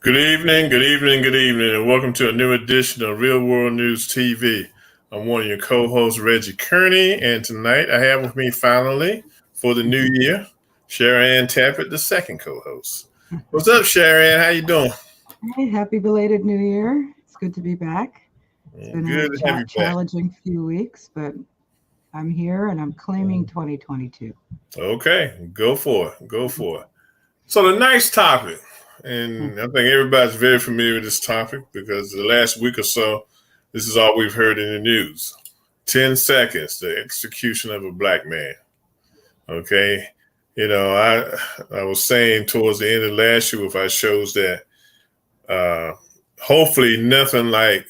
Good evening, good evening, good evening, and welcome to a new edition of Real World News TV. I'm one of your co-hosts, Reggie Kearney, and tonight I have with me finally for the new year, Sharon Tappert, the second co-host. What's up, Sharon? How you doing? Hey, happy belated New Year. It's good to be back. It's been Good a to have you back. challenging few weeks, but I'm here and I'm claiming 2022. Okay, go for it. Go for it. So the nice topic, and I think everybody's very familiar with this topic because the last week or so, this is all we've heard in the news. 10 seconds, the execution of a black man. Okay. I was saying towards the end of last year with our shows that hopefully nothing like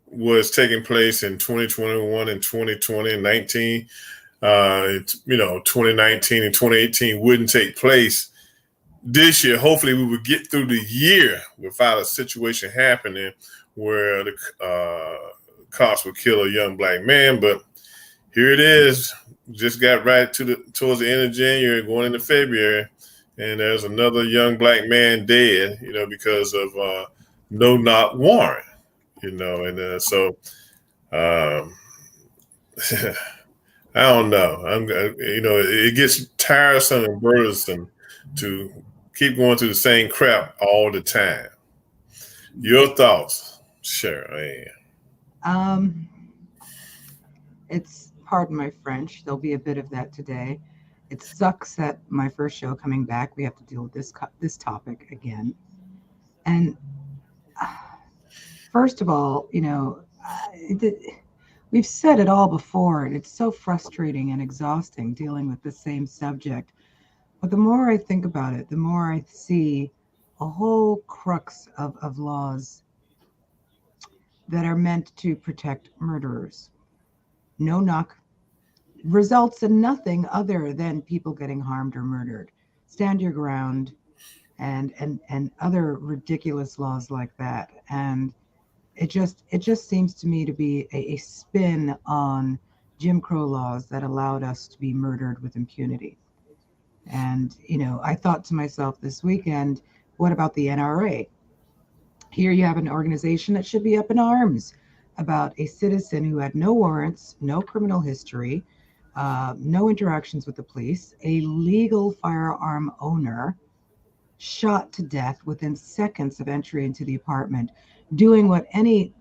was taking place in 2021 and 2020 and 19, 2019 and 2018 wouldn't take place this year. Hopefully we would get through the year without a situation happening where the cops would kill a young black man. But here it is. Just got right towards the end of January, going into February, and there's another young black man dead, because of no-knock warrant, and so I don't know. It gets tiresome and burdensome to keep going through the same crap all the time. Your thoughts, Sharon? It's, pardon my French, there'll be a bit of that today. It sucks that my first show coming back, we have to deal with this topic again. And first of all, we've said it all before, and it's so frustrating and exhausting dealing with the same subject. But the more I think about it, the more I see a whole crux of laws that are meant to protect murderers. No knock results in nothing other than people getting harmed or murdered. Stand your ground and other ridiculous laws like that. And it just seems to me to be a spin on Jim Crow laws that allowed us to be murdered with impunity. And, I thought to myself this weekend, what about the NRA? Here you have an organization that should be up in arms about a citizen who had no warrants, no criminal history, no interactions with the police, a legal firearm owner shot to death within seconds of entry into the apartment, doing what any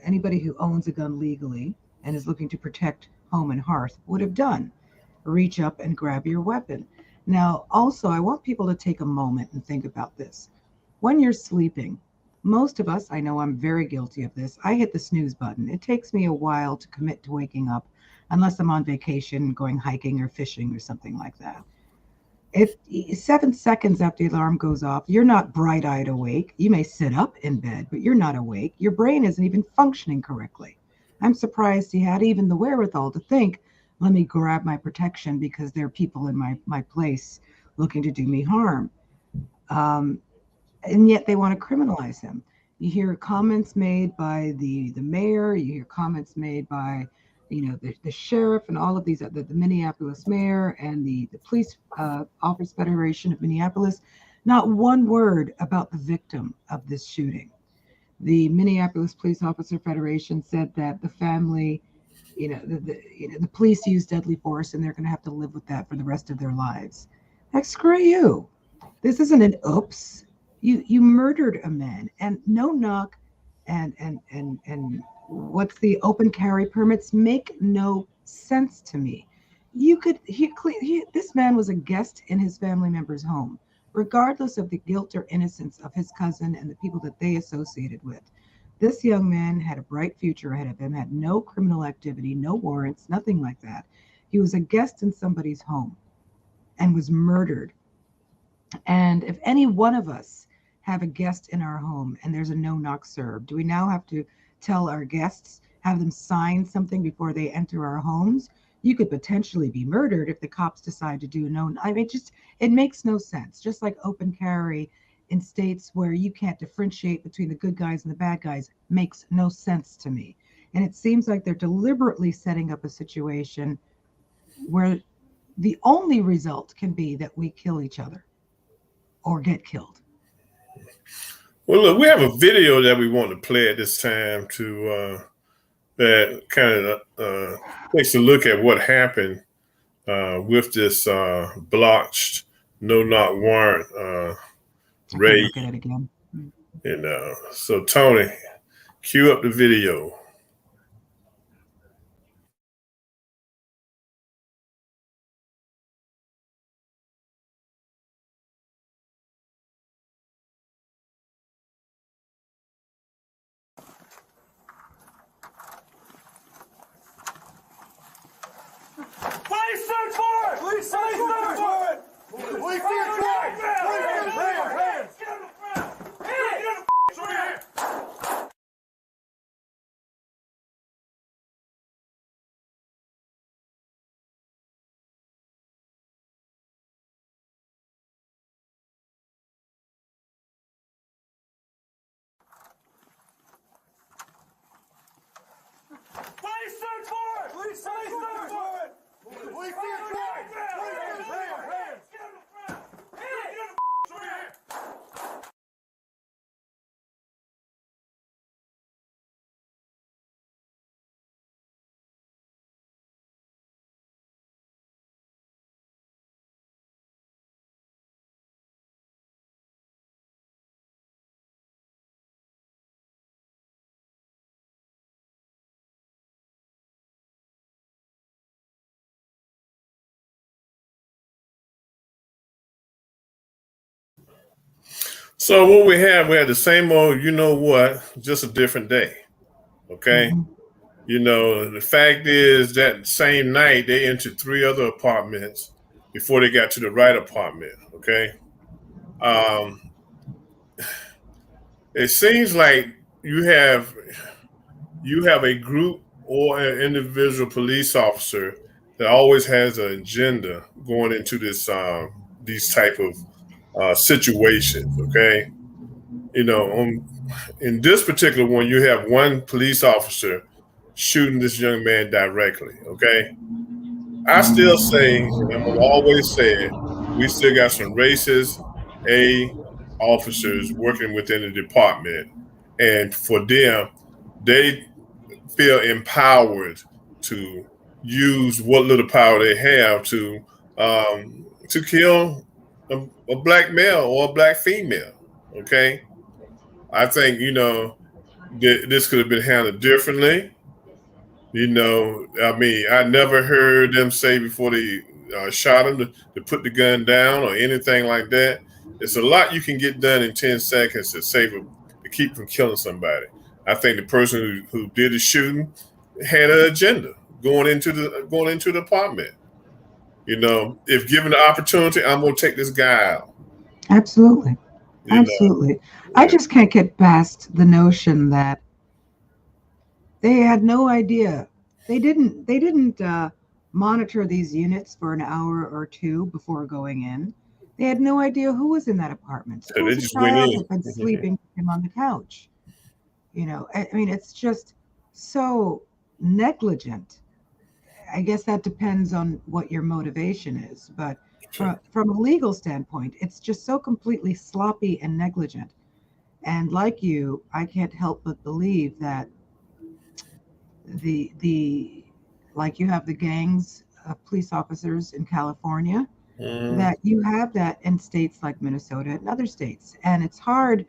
anybody who owns a gun legally and is looking to protect home and hearth would have done. Reach up and grab your weapon. Now, also, I want people to take a moment and think about this. When you're sleeping, most of us, I know I'm very guilty of this, I hit the snooze button. It takes me a while to commit to waking up, unless I'm on vacation, going hiking or fishing or something like that. If 7 seconds after the alarm goes off, you're not bright-eyed awake. You may sit up in bed, but you're not awake. Your brain isn't even functioning correctly. I'm surprised he had even the wherewithal to think, let me grab my protection because there are people in my place looking to do me harm. And yet they want to criminalize him. You hear comments made by the mayor, you hear comments made by the sheriff and all of these, the Minneapolis mayor and the police office federation of Minneapolis. Not one word about the victim of this shooting. The Minneapolis Police Officer Federation said that the family, the police use deadly force and they're going to have to live with that for the rest of their lives. Like, screw you. This isn't an oops. You murdered a man, and no knock and what's the open carry permits make no sense to me. This man was a guest in his family member's home, regardless of the guilt or innocence of his cousin and the people that they associated with. This young man had a bright future ahead of him, had no criminal activity, no warrants, nothing like that. He was a guest in somebody's home and was murdered. And if any one of us have a guest in our home and there's a no-knock served, do we now have to tell our guests, have them sign something before they enter our homes? You could potentially be murdered if the cops decide to do no. I mean, it makes no sense. Just like open carry in states where you can't differentiate between the good guys and the bad guys makes no sense to me. And it seems like they're deliberately setting up a situation where the only result can be that we kill each other. or get killed. Well, look, we have a video that we want to play at this time to that kind of takes a look at what happened with this blotched no-knock warrant raid. Look at it again. And so, Tony, cue up the video. Police search warrant! Police search warrant! Police search warrant! Hands! Get on the ground! Get on the ground! Police search warrant! Police search warrant! Police search warrant! Hands! Get on the ground! Get on the ground! So what we had the same old, you know what, just a different day. Okay. Mhm. You know, the fact is that same night they entered 3 other apartments before they got to the right apartment. Okay. It seems like you have a group or an individual police officer that always has an agenda going into this these type of situations. Okay. You know, in this particular one, you have one police officer shooting this young man directly. Okay. I still say, and I'm gonna always say it, we still got some racist officers working within the department. And for them, they feel empowered to use what little power they have to kill a black male or a black female. Okay. I think, you know, this could have been handled differently. You know, I mean, I never heard them say before they shot him to put the gun down or anything like that. It's a lot you can get done in 10 seconds to save him, to keep from killing somebody. I think the person who did the shooting had an agenda going into the apartment. You know, if given the opportunity, I'm gonna take this guy out. Absolutely. You Absolutely. know, I just can't get past the notion that they had no idea. They didn't monitor these units for an hour or two before going in. They had no idea who was in that apartment. so they Suppose a just went child in. had been sleeping with him on the couch. You know, I mean, it's just so negligent. I guess that depends on what your motivation is, but from a legal standpoint, it's just so completely sloppy and negligent. And like you, I can't help but believe that the like you have the gangs of police officers in California, that you have that in states like Minnesota and other states. And it's hard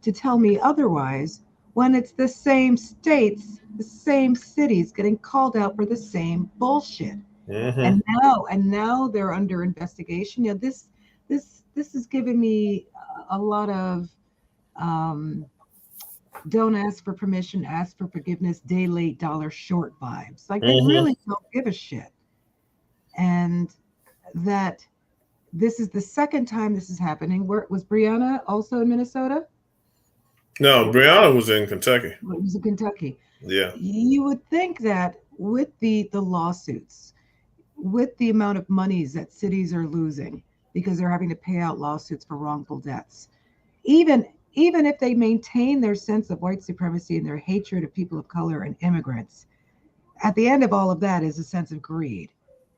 to tell me otherwise when it's the same states, the same cities getting called out for the same bullshit. And now they're under investigation. You know, this is giving me a lot of don't ask for permission, ask for forgiveness, day late, dollar short vibes. Like they really don't give a shit. And that this is the second time this is happening. Where was Breonna also in Minnesota? No, Breonna was in Kentucky. Well, it was in Kentucky. Yeah. You would think that with the lawsuits, with the amount of monies that cities are losing because they're having to pay out lawsuits for wrongful deaths, even if they maintain their sense of white supremacy and their hatred of people of color and immigrants, at the end of all of that is a sense of greed.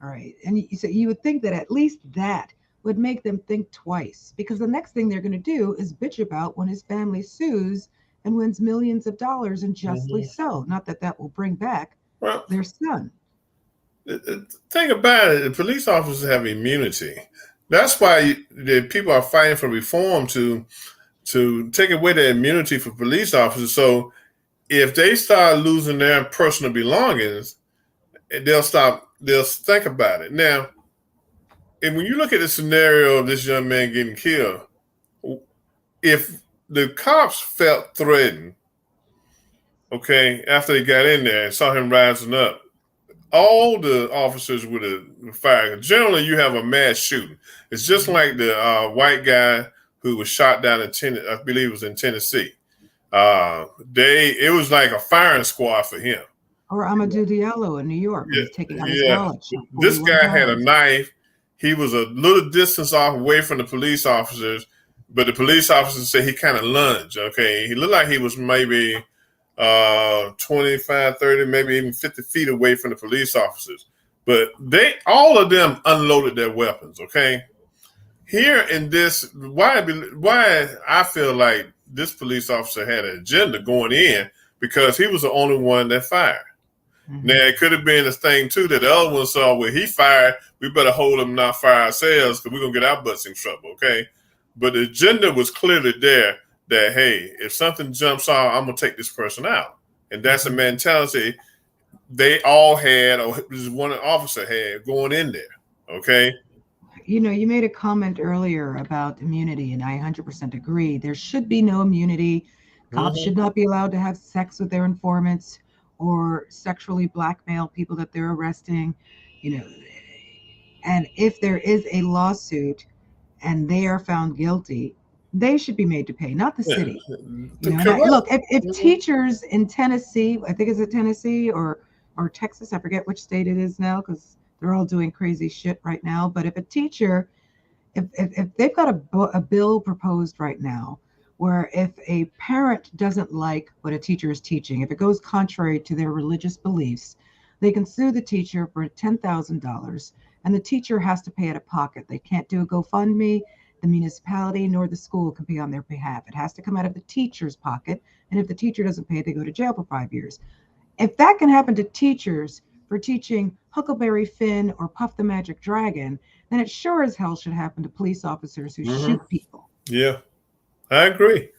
All right. And so you would think that at least that would make them think twice, because the next thing they're going to do is bitch about when his family sues and wins millions of dollars, and justly Mhm. so. Not that that will bring back Well, their son. the thing about it, the police officers have immunity. That's why the people are fighting for reform to take away the immunity for police officers. So if they start losing their personal belongings, they'll think about it. Now, and when you look at the scenario of this young man getting killed, if the cops felt threatened, okay, after they got in there and saw him rising up, all the officers would have fired. Generally, you have a mass shooting. It's just like the white guy who was shot down in Tennessee. I believe it was in Tennessee. It was like a firing squad for him. Or Amadou Diallo in New York when Yeah, he's taking out his yeah. wallet. shot This guy had a 41 times. knife. He was a little distance off away from the police officers, but the police officers said he kind of lunged. Okay, he looked like he was maybe 25, 30, maybe even 50 feet away from the police officers. But all of them unloaded their weapons. Okay, here in this, why I feel like this police officer had an agenda going in, because he was the only one that fired. Mm-hmm. Now, it could have been a thing, too, that the other one saw where he fired. We better hold him, not fire ourselves, because we're going to get our butts in trouble, okay? But the agenda was clearly there that, hey, if something jumps out, I'm going to take this person out. And that's a mentality they all had, or this one officer had going in there, okay? You know, you made a comment earlier about immunity, and I 100% agree. There should be no immunity. Cops should not be allowed to have sex with their informants or sexually blackmail people that they're arresting, you know. And if there is a lawsuit and they are found guilty, they should be made to pay, not the city. You know, look, if teachers in Tennessee, I think it's in Tennessee or Texas, I forget which state it is now, because they're all doing crazy shit right now. But if a teacher, if they've got a bill proposed right now, where if a parent doesn't like what a teacher is teaching, if it goes contrary to their religious beliefs, they can sue the teacher for $10,000, and the teacher has to pay out of pocket. They can't do a GoFundMe. The municipality nor the school can pay on their behalf. It has to come out of the teacher's pocket, and if the teacher doesn't pay, they go to jail for 5 years. If that can happen to teachers for teaching Huckleberry Finn or Puff the Magic Dragon, then it sure as hell should happen to police officers who shoot people. Yeah, I agree.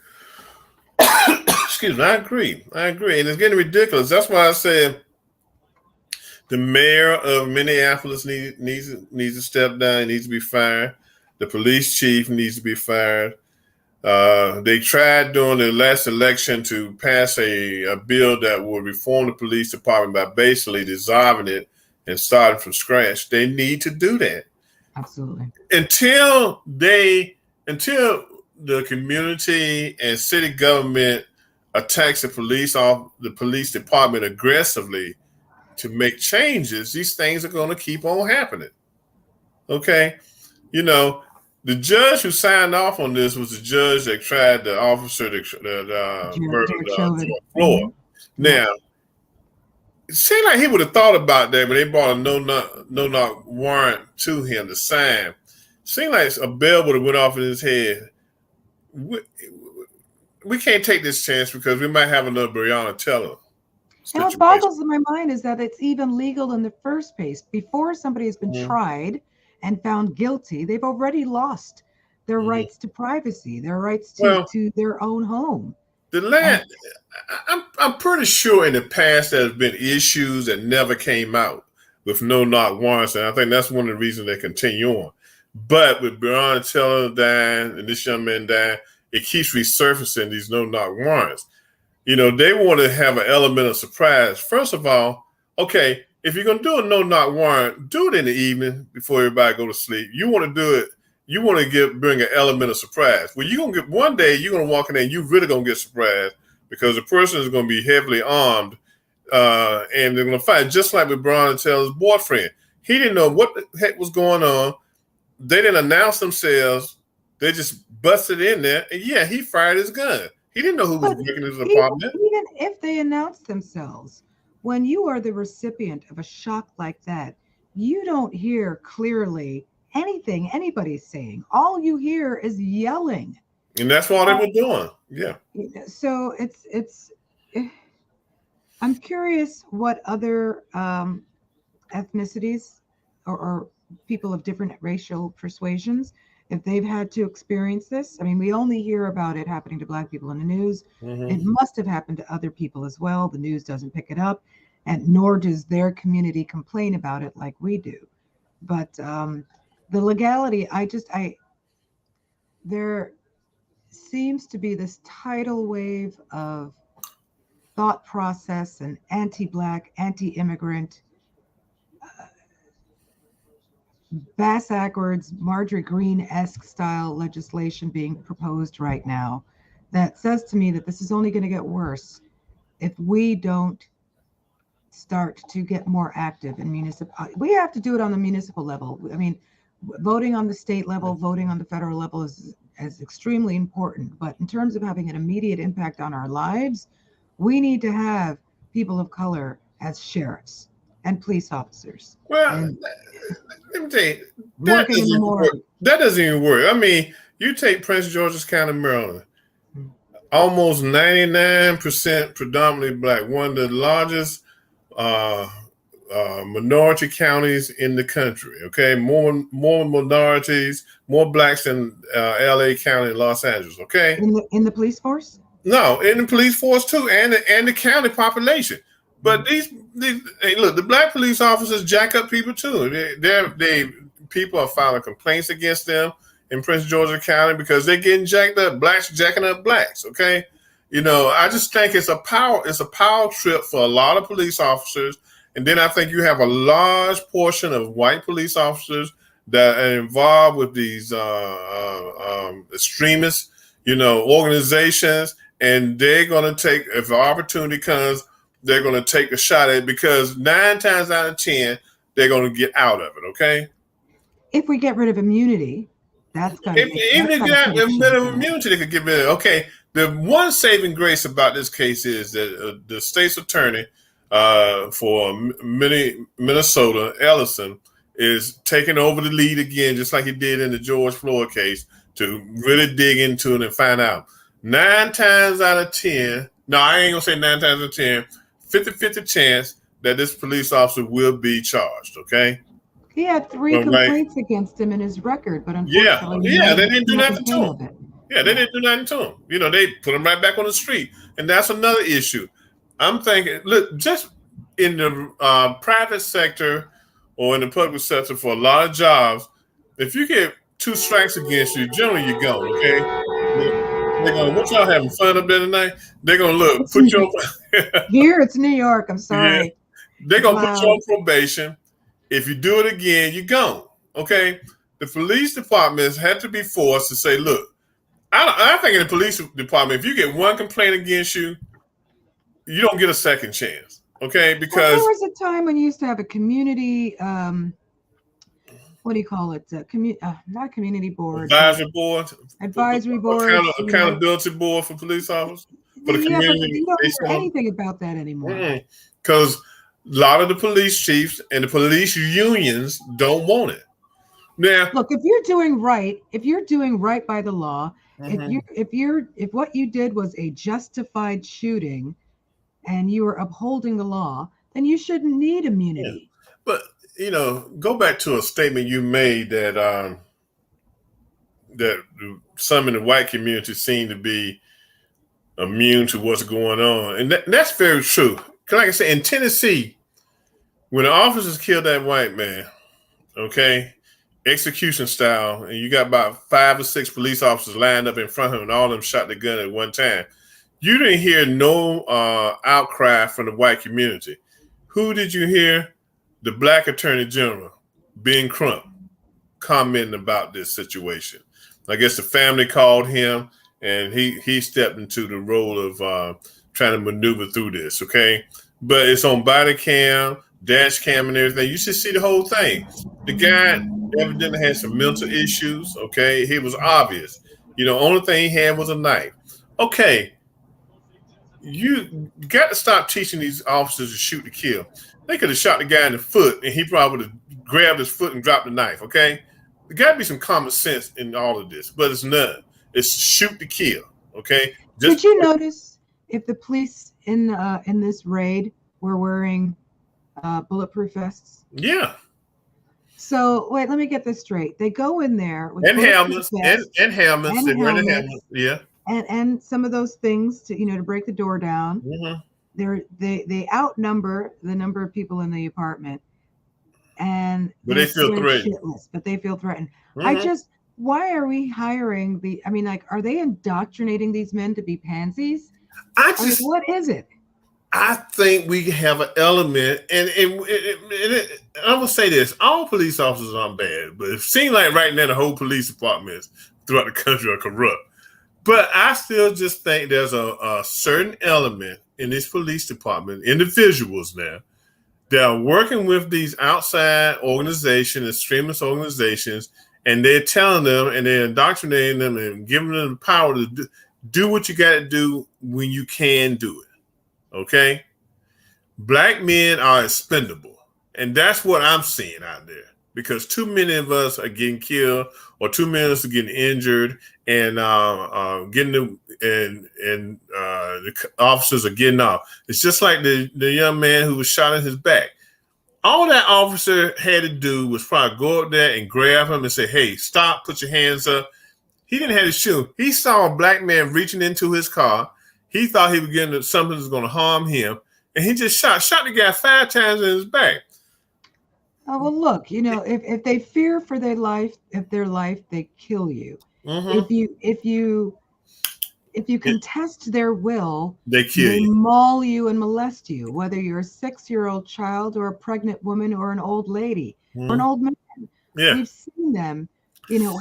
Excuse me, I agree. And it's getting ridiculous. That's why I said the mayor of Minneapolis needs to step down. He needs to be fired. The police chief needs to be fired. They tried during the last election to pass a bill that would reform the police department by basically dissolving it and starting from scratch. They need to do that. Absolutely. Until the community and city government attacks the police department aggressively to make changes, these things are going to keep on happening. Okay? You know, the judge who signed off on this was the judge that tried the officer that murdered George Floyd. Now, it seemed like he would have thought about that, but they brought a no-knock warrant to him to sign. It seemed like a bell would have went off in his head. We can't take this chance because we might have another Breonna Taylor. And what boggles in my mind is that it's even legal in the first place. Before somebody has been tried and found guilty, they've already lost their rights to privacy, their rights to their own home. I'm pretty sure in the past there's been issues that never came out with no-knock warrants, and I think that's one of the reasons they continue on. But with Breonna Taylor dying and this young man dying, it keeps resurfacing these no-knock warrants. You know, they want to have an element of surprise. First of all, okay, if you're going to do a no-knock warrant, do it in the evening before everybody go to sleep. You want to do it, you want to bring an element of surprise. Well, you're going to get one day, you're going to walk in there and you're really going to get surprised because the person is going to be heavily armed and they're going to fight, just like with Breonna Taylor's boyfriend. He didn't know what the heck was going on. They didn't announce themselves. They just busted in there, and yeah, he fired his gun. He didn't know who was breaking his apartment. Even if they announce themselves, when you are the recipient of a shock like that, you don't hear clearly, anything anybody's saying. All you hear is yelling. And that's what they were doing. Yeah. So I'm curious what other ethnicities or people of different racial persuasions, if they've had to experience this. I mean, we only hear about it happening to Black people in the news. It must have happened to other people as well. The news doesn't pick it up, and nor does their community complain about it like we do. But the legality, there seems to be this tidal wave of thought process and anti-Black, anti-immigrant, bass-backwards, Marjorie Greene-esque style legislation being proposed right now that says to me that this is only going to get worse if we don't start to get more active in municipal. We have to do it on the municipal level. I mean, voting on the state level, voting on the federal level is extremely important. But in terms of having an immediate impact on our lives, we need to have people of color as sheriffs and police officers. Well, let me tell you, that doesn't even work. I mean, you take Prince George's County, Maryland, almost 99% predominantly Black, one of the largest minority counties in the country. Okay, more minorities, more Blacks than LA County and Los Angeles. Okay, in the police force? No, in the police force too, and the county population. But these hey, look, the Black police officers jack up people too. People are filing complaints against them in Prince George's County because they're getting jacked up. Blacks jacking up Blacks. Okay, I just think it's a power trip for a lot of police officers. And then I think you have a large portion of white police officers that are involved with these extremist, organizations, and they're going to take, if an opportunity comes, they're going to take a shot at it because 9 times out of 10, they're going to get out of it. Okay. If we get rid of immunity, that's going to even if you got a bit of immunity, they could get rid of it. Okay. The one saving grace about this case is that the state's attorney for Minnesota, Ellison, is taking over the lead again, just like he did in the George Floyd case, to really dig into it and find out. 9 times out of 10, no, I ain't gonna say 9 times out of 10, 50-50 chance that this police officer will be charged, okay? He had 3 complaints against him in his record, but unfortunately, they didn't do nothing to him. Yeah, they didn't do nothing to him. They put him right back on the street. And that's another issue. I'm thinking, look, just in the private sector or in the public sector for a lot of jobs, if you get 2 strikes against you, generally you're gone, okay? They're going, what y'all having fun up there tonight? They're going to look, put you on. Here it's New York, I'm sorry. Yeah. They're going to put you on probation. If you do it again, you're gone, okay? The police departments had to be forced to say, look, I think in the police department, if you get 1 complaint against you, you don't get a second chance, okay? Because there was a time when you used to have a community, what do you call it? Not a community board. Advisory board. Accountability board for police officers. For the community. But you don't hear anything about that anymore. Because a lot of the police chiefs and the police unions don't want it. Now, look, if you're doing right by the law, if what you did was a justified shooting and you are upholding the law, then you shouldn't need immunity. Yeah. But go back to a statement you made that that some in the white community seem to be immune to what's going on, and that's very true. Like I said, in Tennessee, when the officers killed that white man, okay, execution style, and you got about 5 or 6 police officers lined up in front of him, and all of them shot the gun at one time. You didn't hear no outcry from the white community. Who did you hear? The Black Attorney General, Ben Crump, commenting about this situation. I guess the family called him, and he stepped into the role of trying to maneuver through this, okay? But it's on body cam, dash cam, and everything. You should see the whole thing. The guy evidently had some mental issues, okay? He was obvious. Only thing he had was a knife. Okay, you got to stop teaching these officers to shoot to kill. They could have shot the guy in the foot, and he probably would have grabbed his foot and dropped the knife, okay? There got to be some common sense in all of this, but it's none. It's shoot to kill. Okay. Did you notice if the police in this raid were wearing bulletproof vests? Yeah. So wait, let me get this straight. They go in there with and helmets vests, and helmets. and They wear the helmets. helmets. Yeah. and some of those things to to break the door down. Mm-hmm. They outnumber the number of people in the apartment, and But they feel threatened. shitless, but they feel threatened. Mm-hmm. Why are we hiring are they indoctrinating these men to be pansies? What is it? I think we have an element, and I'm gonna say this: all police officers aren't bad, but it seems like right now the whole police departments throughout the country are corrupt. But I still just think there's a certain element in this police department, individuals now, that are working with these outside organizations, extremist organizations, and they're telling them and they're indoctrinating them and giving them the power to do what you got to do when you can do it. Okay? Black men are expendable. And that's what I'm seeing out there. Because too many of us are getting killed, or too many of us are getting injured, and the officers are getting off. It's just like the young man who was shot in his back. All that officer had to do was probably go up there and grab him and say, "Hey, stop! Put your hands up." He didn't have to shoot. He saw a black man reaching into his car. He thought he was getting something that was going to harm him, and he just shot the guy 5 times in his back. Oh, well, look, if they fear for their life, they kill you. Mm-hmm. If you contest their will, they kill you, maul you and molest you, whether you're a 6-year-old child or a pregnant woman or an old lady or an old man. Yeah. We've seen them,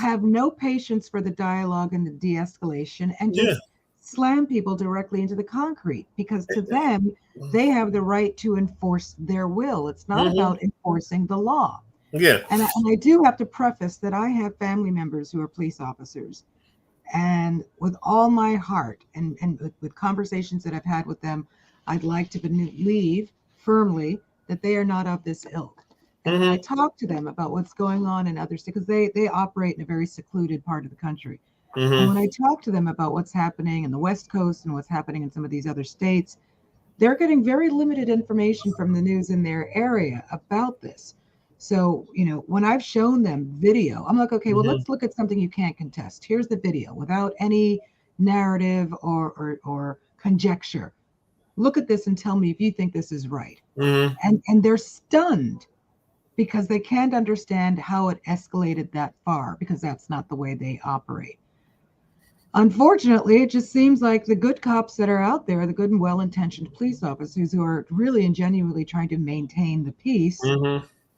have no patience for the dialogue and the de-escalation, and just slam people directly into the concrete, because to them, they have the right to enforce their will. It's not about enforcing the law. Yeah. And I do have to preface that I have family members who are police officers, and with all my heart and with conversations that I've had with them, I'd like to believe firmly that they are not of this ilk. And when I talk to them about what's going on in other states, because they operate in a very secluded part of the country. And when I talk to them about what's happening in the West Coast and what's happening in some of these other states, they're getting very limited information from the news in their area about this. So, when I've shown them video, I'm like, okay, well, let's look at something you can't contest. Here's the video without any narrative or conjecture. Look at this and tell me if you think this is right. And they're stunned because they can't understand how it escalated that far, because that's not the way they operate. Unfortunately, it just seems like the good cops that are out there, the good and well-intentioned police officers who are really and genuinely trying to maintain the peace,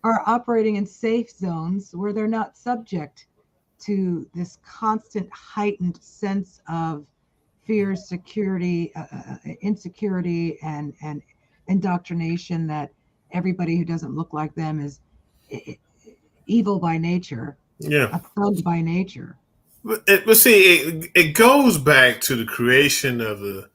are operating in safe zones where they're not subject to this constant heightened sense of fear, security, insecurity, and indoctrination that everybody who doesn't look like them is evil by nature, a thug by nature. But see, it goes back to the creation of the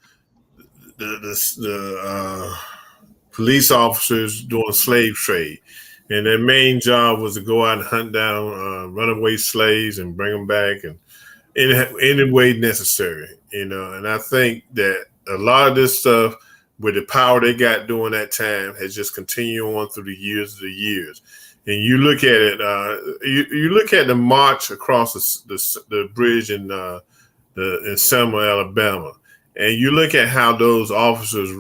police officers doing slave trade, and their main job was to go out and hunt down runaway slaves and bring them back, and in any way necessary, And I think that a lot of this stuff, with the power they got during that time, has just continued on through the years. And you look at it, you look at the march across the bridge in Selma, Alabama, and you look at how those officers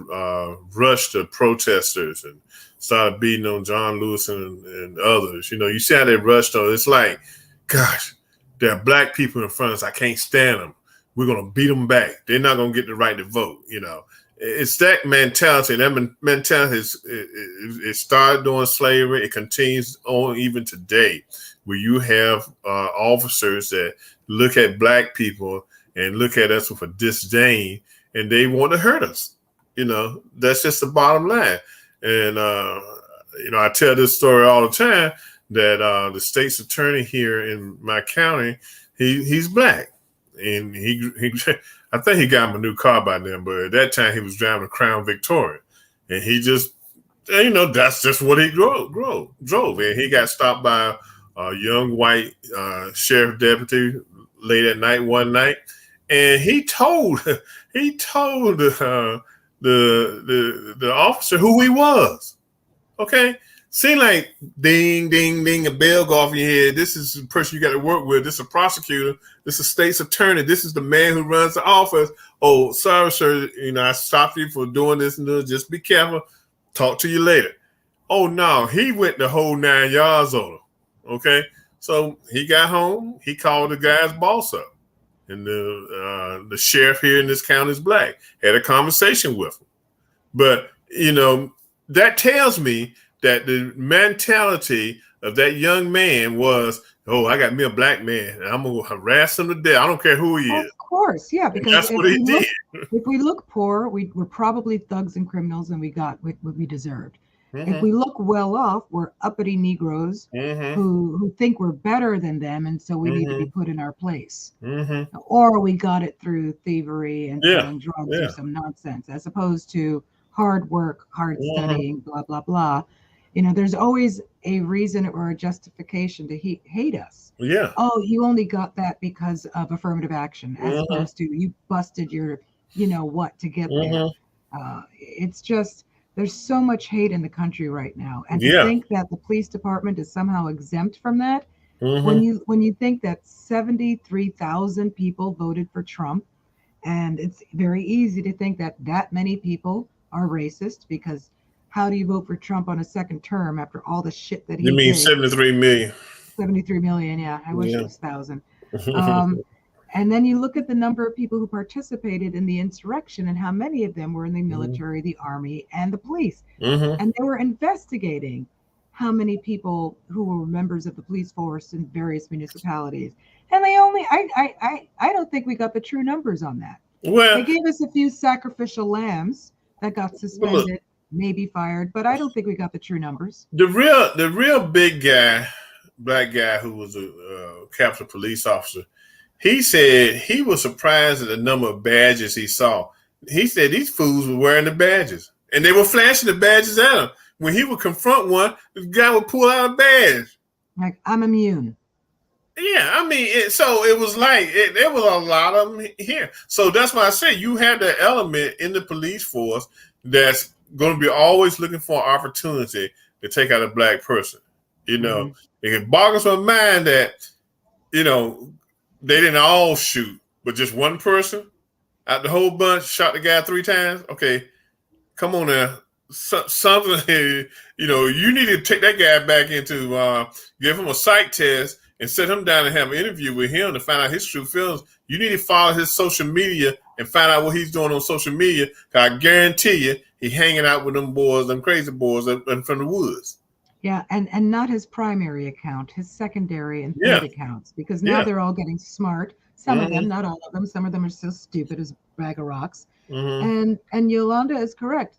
rushed the protesters and started beating on John Lewis and others. You see how they rushed on. It's like, gosh, there are black people in front of us. I can't stand them. We're going to beat them back. They're not going to get the right to vote, It's that mentality. That mentality it started during slavery. It continues on even today, where you have officers that look at black people and look at us with a disdain, and they want to hurt us. That's just the bottom line. And I tell this story all the time that the state's attorney here in my county, he's black, and he I think he got him a new car by then, but at that time he was driving a Crown Victoria, and he just, that's just what he drove. And he got stopped by a young white sheriff deputy late at night one night, and he told the officer who he was. Okay, seemed like ding ding ding, a bell go off in your head. This is the person you got to work with. This is a prosecutor. This is a state's attorney. This is the man who runs the office. Oh, sorry, sir. I stopped you for doing this and doing. Just be careful. Talk to you later. Oh no, he went the whole 9 yards on him. Okay, so he got home. He called the guy's boss up, and the sheriff here in this county is black. Had a conversation with him, but that tells me that the mentality of that young man was, oh, I got me a black man, and I'm gonna harass him to death. I don't care who he is. Of course, yeah, because that's what he did. If we look poor, we're probably thugs and criminals, and we got what we deserved. Mm-hmm. If we look well off, we're uppity Negroes who think we're better than them, and so we need to be put in our place. Or we got it through thievery and selling drugs or some nonsense, as opposed to hard work, hard studying, blah, blah, blah. There's always a reason or a justification to hate us. Yeah. Oh, you only got that because of affirmative action, as opposed to you busted your, what to get there. It's just, there's so much hate in the country right now. And to think that the police department is somehow exempt from that, when you think that 73,000 people voted for Trump, and it's very easy to think that many people are racist, because how do you vote for Trump on a second term after all the shit that he did? You mean 73 million? 73 million, yeah. I wish it was 1,000. And then you look at the number of people who participated in the insurrection and how many of them were in the military, the army, and the police. And they were investigating how many people who were members of the police force in various municipalities. And they only, I don't think we got the true numbers on that. Well, they gave us a few sacrificial lambs that got suspended, maybe fired, but I don't think we got the true numbers. The real big guy, black guy who was a Capitol police officer, he said he was surprised at the number of badges he saw. He said these fools were wearing the badges, and they were flashing the badges at him. When he would confront one, the guy would pull out a badge. Like, I'm immune. Yeah, I mean, so it was like there was a lot of them here. So that's why I say you have the element in the police force that's going to be always looking for an opportunity to take out a black person. It boggles my mind that, they didn't all shoot, but just one person out the whole bunch shot the guy 3 times. Okay, come on now. Something, you need to take that guy back into, give him a psych test and sit him down and have an interview with him to find out his true feelings. You need to follow his social media and find out what he's doing on social media. Cause I guarantee you, he's hanging out with them boys, them crazy boys from the woods. Yeah, and not his primary account, his secondary and third accounts, because now they're all getting smart. Some of them, not all of them. Some of them are so stupid as a bag of rocks. And Yolanda is correct.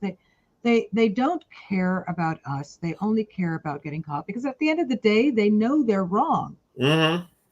They don't care about us. They only care about getting caught, because at the end of the day, they know they're wrong.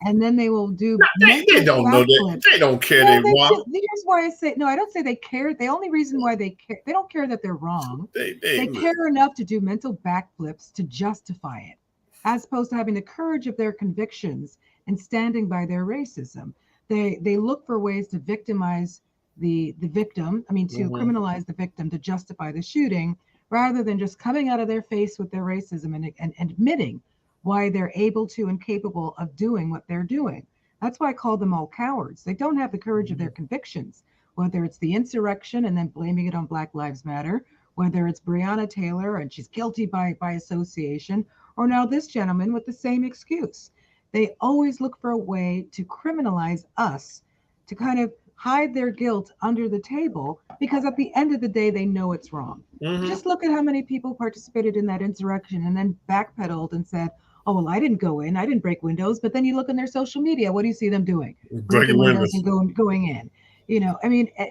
And then they will do. They don't know that. They don't care. They're wrong. Here's why I say no. I don't say they care. The only reason why they care, they don't care that they're wrong. They care enough to do mental backflips to justify it, as opposed to having the courage of their convictions and standing by their racism. They look for ways to victimize the victim. I mean, to criminalize the victim to justify the shooting, rather than just coming out of their face with their racism and admitting why they're able to and capable of doing what they're doing. That's why I call them all cowards. They don't have the courage of their convictions, whether it's the insurrection and then blaming it on Black Lives Matter, whether it's Breonna Taylor and she's guilty by association, or now this gentleman with the same excuse. They always look for a way to criminalize us, to kind of hide their guilt under the table, because at the end of the day, they know it's wrong. Just look at how many people participated in that insurrection and then backpedaled and said, oh, well, I didn't go in. I didn't break windows. But then you look on their social media. What do you see them doing? Breaking windows and going in.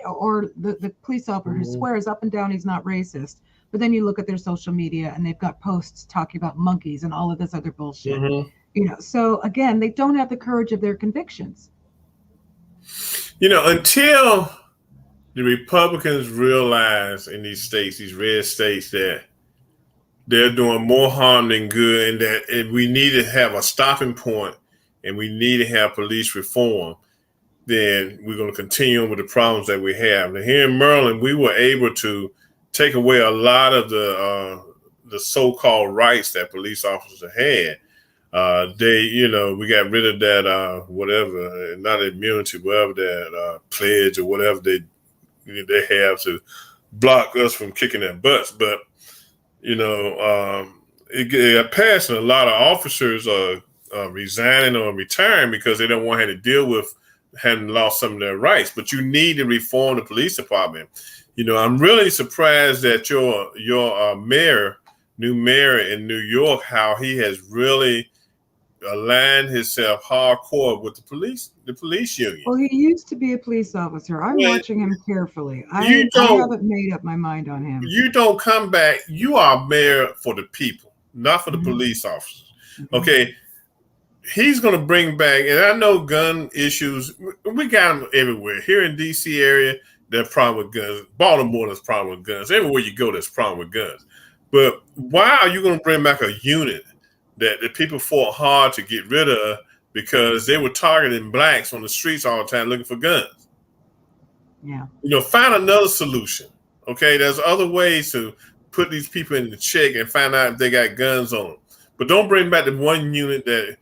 Or the police officer who swears up and down he's not racist. But then you look at their social media and they've got posts talking about monkeys and all of this other bullshit. So again, they don't have the courage of their convictions. Until the Republicans realize in these states, these red states, that they're doing more harm than good, and that we need to have a stopping point, and we need to have police reform. Then we're going to continue on with the problems that we have. Now, here in Maryland, we were able to take away a lot of the so-called rights that police officers had. We got rid of that whatever, not immunity, whatever that pledge or whatever they have to block us from kicking their butts. But it got passed, and a lot of officers are resigning or retiring because they don't want to have to deal with having lost some of their rights. But you need to reform the police department. I'm really surprised that your new mayor in New York, how he has really aligned himself hardcore with the police union. Well, he used to be a police officer. I'm watching him carefully. I haven't made up my mind on him. You don't come back. You are mayor for the people, not for the police officers. Okay. He's going to bring back, and I know gun issues, we got them everywhere. Here in D.C. area, there's a problem with guns. Baltimore, there's a problem with guns. Everywhere you go, there's a problem with guns. But why are you going to bring back a unit that the people fought hard to get rid of because they were targeting blacks on the streets all the time looking for guns? Yeah. Find another solution. Okay, there's other ways to put these people in the check and find out if they got guns on them. But don't bring back the one unit that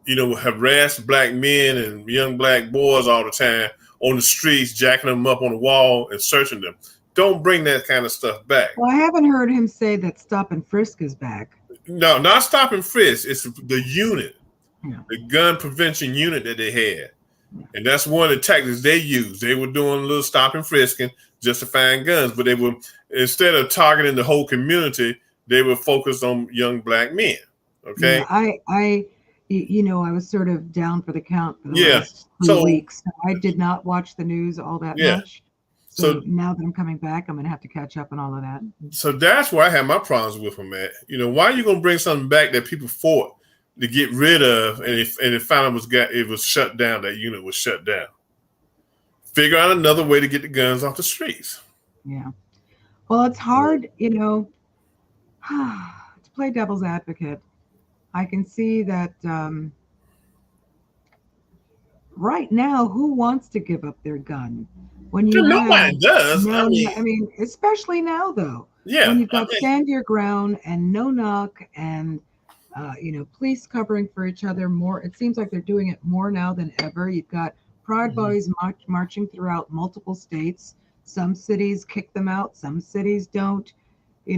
harass black men and young black boys all the time on the streets, jacking them up on the wall and searching them. Don't bring that kind of stuff back. Well, I haven't heard him say that stop and frisk is back. No, not stop and frisk. It's the unit, Yeah. the gun prevention unit that they had. And that's one of the tactics they used. They were doing a little stop and frisking just to find guns, but they were, instead of targeting the whole community, they were focused on young black men. Okay. Yeah, I was sort of down for the count for the last 3 weeks. So I did not watch the news all that much. So now that I'm coming back, I'm going to have to catch up on all of that. So that's where I have my problems with him at. Why are you going to bring something back that people fought to get rid of, and it finally it was shut down, that unit was shut down? Figure out another way to get the guns off the streets. Yeah. Well, it's hard, to play devil's advocate. I can see that right now, who wants to give up their gun? When nobody does. Especially now, though. Yeah. When you've got stand your ground and no knock and police covering for each other more. It seems like they're doing it more now than ever. You've got Proud Boys marching throughout multiple states. Some cities kick them out. Some cities don't. We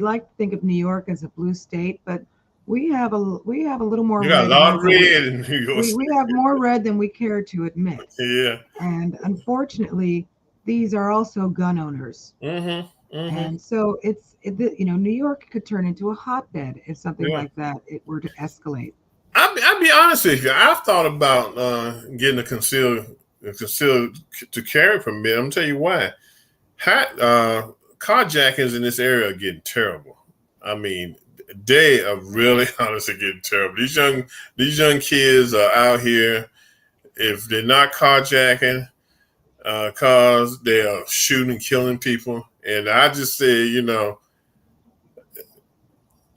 like to think of New York as a blue state, but we have a little more. You got a lot of red in New York. We have more red than we care to admit. Yeah. And unfortunately, these are also gun owners. And so New York could turn into a hotbed if something like that were to escalate. I'll be honest with you. I've thought about getting a concealed to carry permit. I'm gonna tell you why. Carjackings in this area are getting terrible. They are really honestly getting terrible. These young kids are out here. If they're not carjacking cars, they are shooting and killing people. And I just say,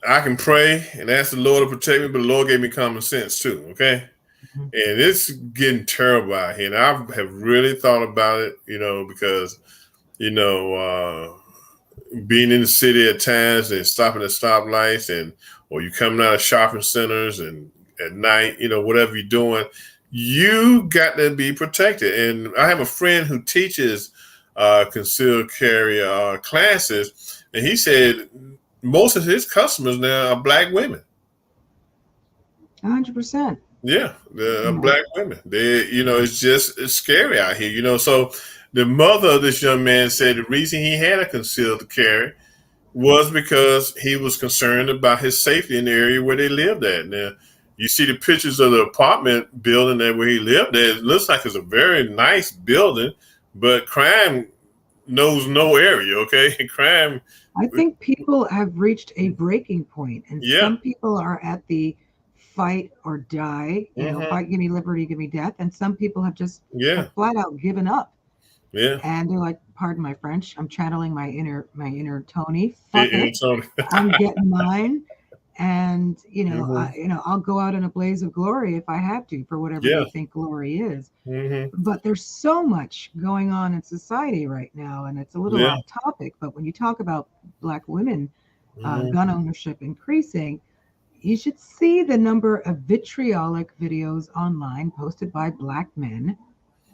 I can pray and ask the Lord to protect me, but the Lord gave me common sense too. Okay. And it's getting terrible out here. And I have really thought about it, because, being in the city at times and stopping at stoplights or you coming out of shopping centers and at night, whatever you're doing, you got to be protected. And I have a friend who teaches concealed carry classes, and he said most of his customers now are black women. 100%. Yeah, they're black women. It's scary out here, So the mother of this young man said the reason he had a concealed carry was because he was concerned about his safety in the area where they lived at. Now, you see the pictures of the apartment building that where he lived at. It looks like it's a very nice building, but crime knows no area, okay? Crime. I think people have reached a breaking point, and some people are at the fight or die, fight, give me liberty, give me death, and some people have just flat out given up. Yeah. And they're like, pardon my French, I'm channeling my inner Tony. Fuck Yeah, it. I'm getting mine. And Mhm. I'll go out in a blaze of glory if I have to for whatever Yeah. they think glory is. Hmm. But there's so much going on in society right now, and it's a little Yeah. off topic. But when you talk about Black women Hmm. gun ownership increasing, you should see the number of vitriolic videos online posted by Black men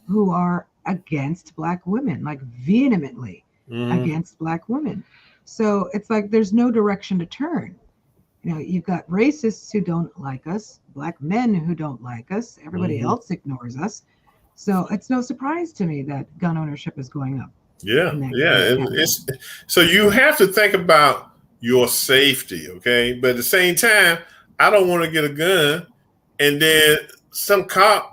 who are against Black women, like vehemently Hmm. against Black women. So it's like there's no direction to turn. You've got racists who don't like us, Black men who don't like us, everybody Hmm. else ignores us. So it's no surprise to me that gun ownership is going up Yeah. in Yeah. that And category. it's so you have to think about your safety, okay? But at the same time, I don't want to get a gun and then some cop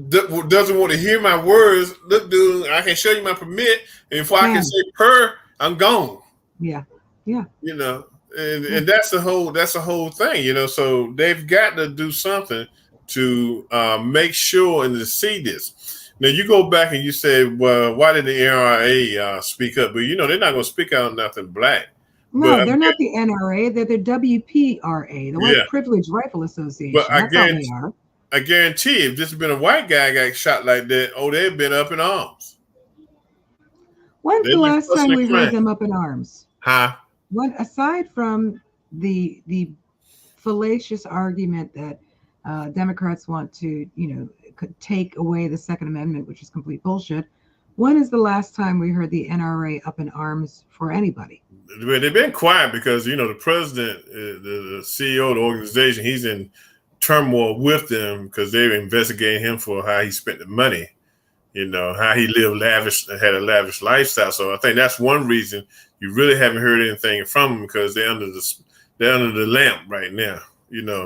doesn't want to hear my words. Look, dude, I can show you my permit, and before I can Bam. say per, I'm gone. Yeah. Yeah. You know, Yeah. and that's the whole thing. So they've got to do something to make sure and to see this. Now you go back and you say, well, why did the NRA speak up? But they're not going to speak out nothing Black. But No, they're not the NRA. They're the WPRA, the yeah, White Privilege Rifle but Association. That's all they are. I guarantee if this had been a white guy got shot like that, they'd been up in arms. When's the They'd be last fussing time and we heard crying. them up in arms? Huh? When, aside from the fallacious argument that Democrats want to, could take away the Second Amendment, which is complete bullshit. When is the last time we heard the NRA up in arms for anybody? They've been quiet because the president, the CEO of the organization, he's in turmoil with them because they're investigating him for how he spent the money. How he lived lavish, had a lavish lifestyle. So I think that's one reason you really haven't heard anything from them because they're under the lamp right now.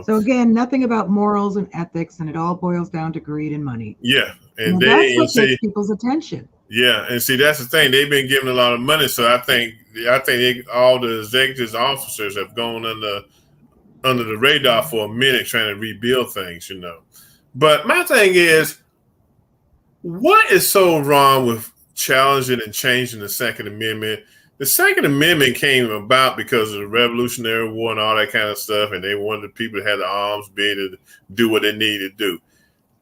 So again, nothing about morals and ethics, and it all boils down to greed and money. Yeah, and That's they and what see, gets people's attention. yeah, and see that's the thing. They've been given a lot of money, so I think all the executives, officers have gone under the radar for a minute trying to rebuild things. But my thing is, what is so wrong with challenging and changing the Second Amendment? The Second Amendment came about because of the Revolutionary War and all that kind of stuff, and they wanted people to have the arms, be able to do what they needed to do.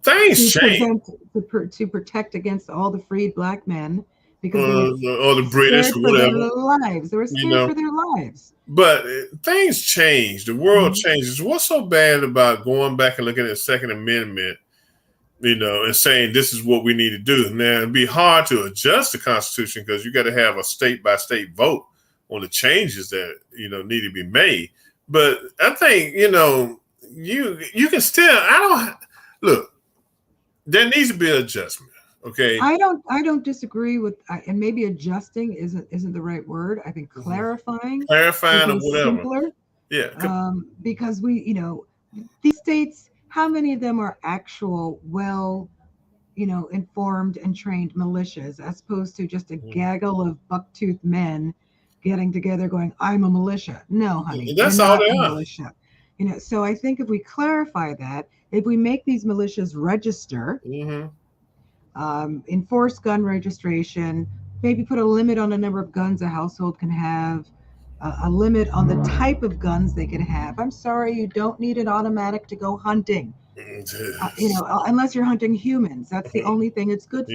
Things change. To protect against all the freed Black men because they Or the were British scared or for their whatever. lives. They were scared for their lives. But things change. The world changes. What's so bad about going back and looking at the Second Amendment, and saying this is what we need to do? Now, it'd be hard to adjust the Constitution because you got to have a state-by-state vote on the changes that, need to be made. But I think, you can still, look, there needs to be an adjustment. Okay. I don't disagree with, and maybe adjusting isn't the right word. I think clarifying or whatever. simpler. Yeah. Because these states, how many of them are actual informed and trained militias as opposed to just a gaggle of buck-toothed men getting together going, I'm a militia. No, honey, That's you're all not they a are. militia. So I think if we clarify that, if we make these militias register, enforce gun registration, maybe put a limit on the number of guns a household can have, a limit on the type of guns they can have. I'm sorry, you don't need an automatic to go hunting. Unless you're hunting humans. That's the only thing it's good for.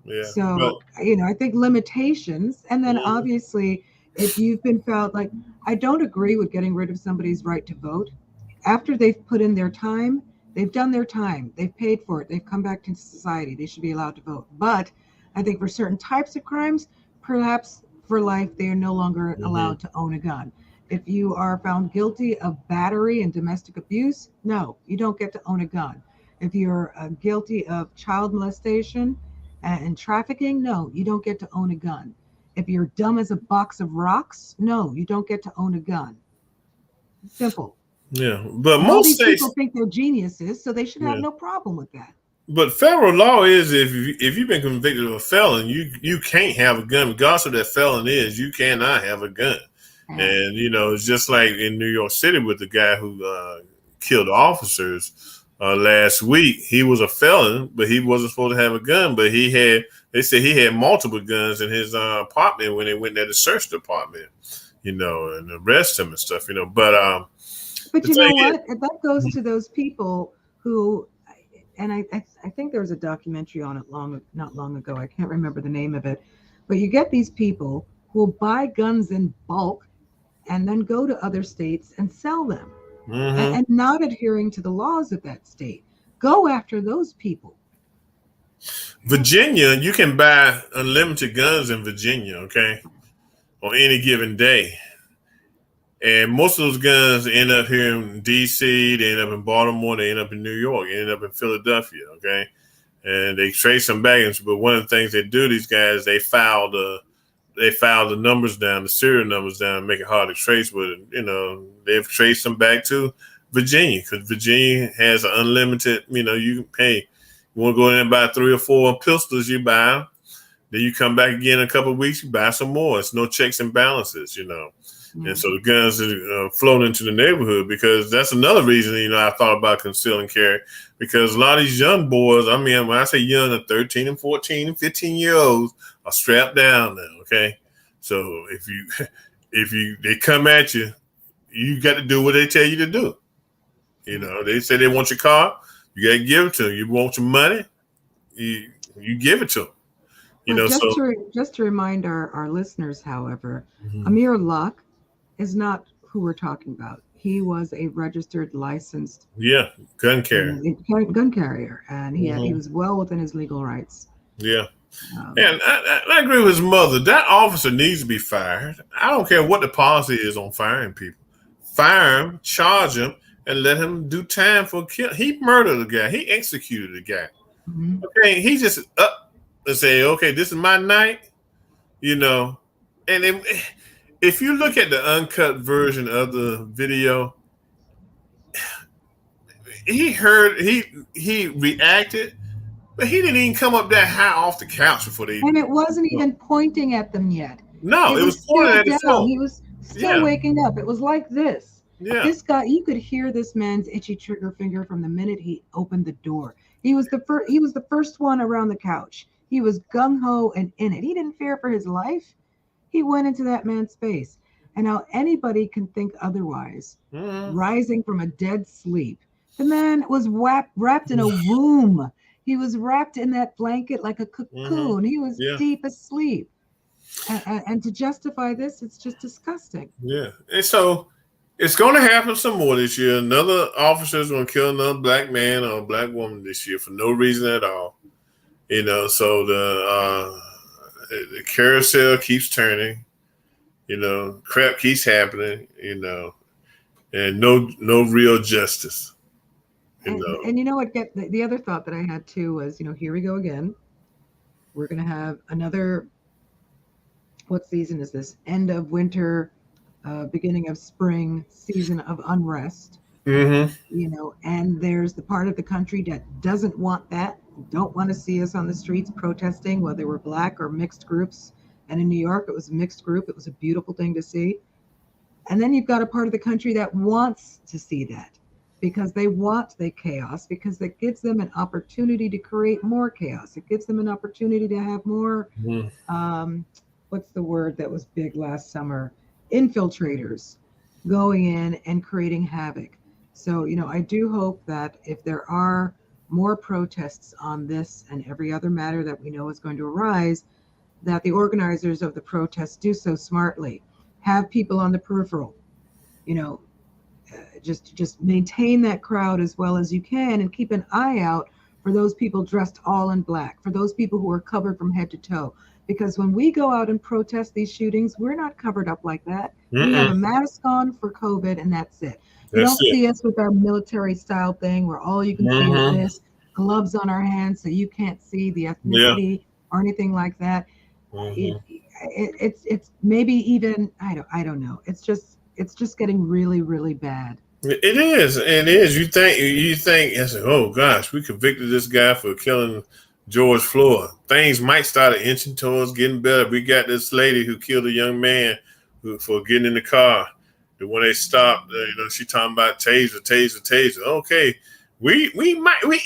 Yeah. So, I think limitations, and then obviously, if you've been found, like, I don't agree with getting rid of somebody's right to vote. After they've put in their time, they've done their time, they've paid for it, they've come back to society, they should be allowed to vote. But I think for certain types of crimes, perhaps for life, they are no longer allowed to own a gun. If you are found guilty of battery and domestic abuse, no, you don't get to own a gun. If you're guilty of child molestation and trafficking, no, you don't get to own a gun. If you're dumb as a box of rocks, no, you don't get to own a gun. Simple. Yeah, but And most all these states people think they're geniuses, so they should have no problem with that. But federal law is if you've been convicted of a felon, you can't have a gun. Regardless of that felon is, you cannot have a gun. And it's just like in New York City with the guy who killed officers. last week. He was a felon, but he wasn't supposed to have a gun. But they said he had multiple guns in his apartment when they went there to search the apartment, and arrest him and stuff, But you know what? That goes to those people who, and I think there was a documentary on it not long ago. I can't remember the name of it, but you get these people who will buy guns in bulk and then go to other states and sell them, and not adhering to the laws of that state. Go after those people. Virginia, you can buy unlimited guns in Virginia, okay, on any given day. And most of those guns end up here in D.C., they end up in Baltimore, they end up in New York, they end up in Philadelphia, okay? And they trace them back. But one of the things they do, these guys, they file the numbers down, the serial numbers down, make it hard to trace. But, they've traced them back to Virginia, because Virginia has an unlimited, you can pay. You want to go in and buy 3 or 4 pistols, you buy them. Then you come back again in a couple of weeks, you buy some more. It's no checks and balances, And so the guns are flown into the neighborhood, because that's another reason, I thought about conceal and carry, because a lot of these young boys, when I say young, 13 and 14 and 15-year-olds are strapped down now, okay? So if they come at you, you got to do what they tell you to do. They say they want your car, you got to give it to them. You want your money, you give it to them. Just to remind our listeners, however, Amir Locke is not who we're talking about. He was a registered, licensed gun carrier, and he was well within his legal rights. Yeah. And I agree with his mother. That officer needs to be fired. I don't care what the policy is on firing people. Fire him, charge him, and let him do time for kill. He murdered a guy. He executed a guy. Okay, he just up and say, okay, this is my night, And if you look at the uncut version of the video, he reacted, but he didn't even come up that high off the couch before they. And it wasn't even pointing at them yet. No, it was pointing at his phone. He was still waking up. It was like this. Yeah. This guy, you could hear this man's itchy trigger finger from the minute he opened the door. He was the first one around the couch. He was gung-ho and in it. He didn't fear for his life. He went into that man's space. And now anybody can think otherwise, rising from a dead sleep. The man was wrapped in a womb. He was wrapped in that blanket like a cocoon. He was deep asleep. And to justify this, it's just disgusting. Yeah. And so it's going to happen some more this year. Another officer is going to kill another black man or a black woman this year for no reason at all. So the carousel keeps turning, crap keeps happening, and no real justice. And you know what? The other thought that I had too was, here we go again. We're going to have another, what season is this? End of winter, beginning of spring season of unrest. And there's the part of the country that doesn't want that. Don't want to see us on the streets protesting, whether we're black or mixed groups. And in New York, it was a mixed group. It was a beautiful thing to see. And then you've got a part of the country that wants to see that because they want the chaos, because it gives them an opportunity to create more chaos. It gives them an opportunity to have more, what's the word that was big last summer? Infiltrators going in and creating havoc. So, I do hope that if there are more protests on this and every other matter that we know is going to arise, that the organizers of the protests do so smartly. Have people on the peripheral, just maintain that crowd as well as you can, and keep an eye out for those people dressed all in black, for those people who are covered from head to toe. Because when we go out and protest these shootings, we're not covered up like that. We have a mask on for COVID, and that's it. You don't see us with our military style thing where all you can see is this, gloves on our hands so you can't see the ethnicity or anything like that. It's maybe even, I don't know. It's just getting really, really bad. It is. You think, I said, oh gosh, we convicted this guy for killing George Floyd. Things might start inching towards getting better. We got this lady who killed a young man for getting in the car. And when they stopped, she talking about taser. Okay, we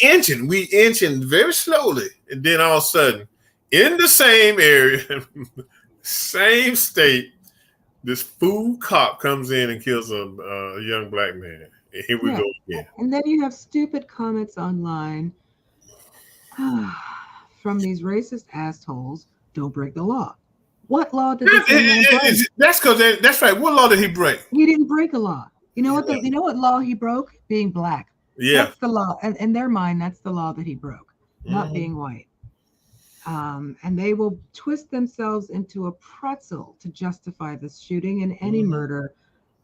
inching very slowly, and then all of a sudden, in the same area, same state, this fool cop comes in and kills a young black man. And here we go again. And then you have stupid comments online from these racist assholes. Don't break the law. What law did this man break? That's right. What law did he break? He didn't break a law. You know what? You know what law he broke? Being black. Yeah, that's the law. And in their mind, that's the law that he broke, not being white. And they will twist themselves into a pretzel to justify this shooting and any murder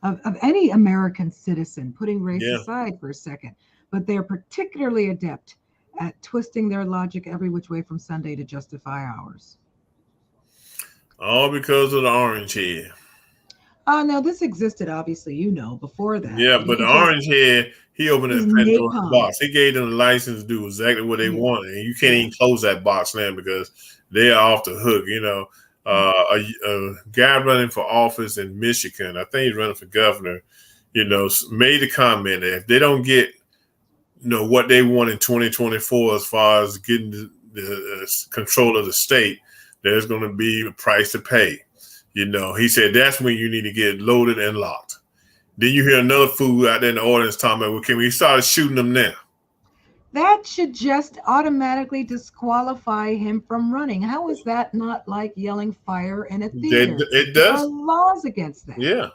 of any American citizen, putting race aside for a second. But they're particularly adept at twisting their logic every which way from Sunday to justify ours. All because of the orange hair. No, this existed, obviously, before that. Yeah, but the orange hair, he opened a Pandora's box. He gave them the license to do exactly what they wanted. And you can't even close that box now because they are off the hook. A guy running for office in Michigan, I think he's running for governor, made the comment that if they don't get, what they want in 2024 as far as getting the control of the state, there's going to be a price to pay. He said that's when you need to get loaded and locked. Then you hear another fool out there in the audience talking about, well, can we start shooting them now? That should just automatically disqualify him from running. How is that not like yelling fire in a theater? It does. There are laws against that. Yeah,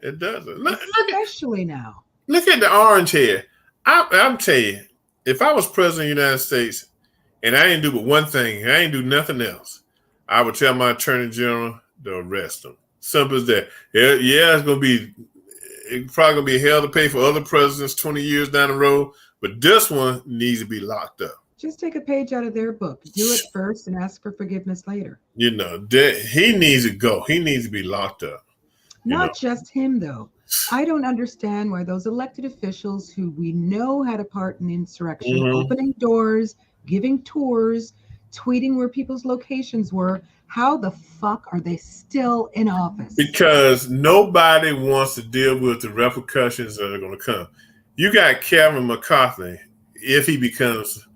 it does. Especially now. Look at the orange hair. I'm telling you, if I was president of the United States and I didn't do but one thing, I didn't do nothing else, I would tell my attorney general to arrest him. Simple as that. Yeah, it's probably gonna be hell to pay for other presidents 20 years down the road, but this one needs to be locked up. Just take a page out of their book. Do it first and ask for forgiveness later. He needs to go. He needs to be locked up. Not just him, though. I don't understand why those elected officials who we know had a part in the insurrection, opening doors, giving tours, tweeting where people's locations were, how the fuck are they still in office? Because nobody wants to deal with the repercussions that are going to come. You got Kevin McCarthy, if he becomes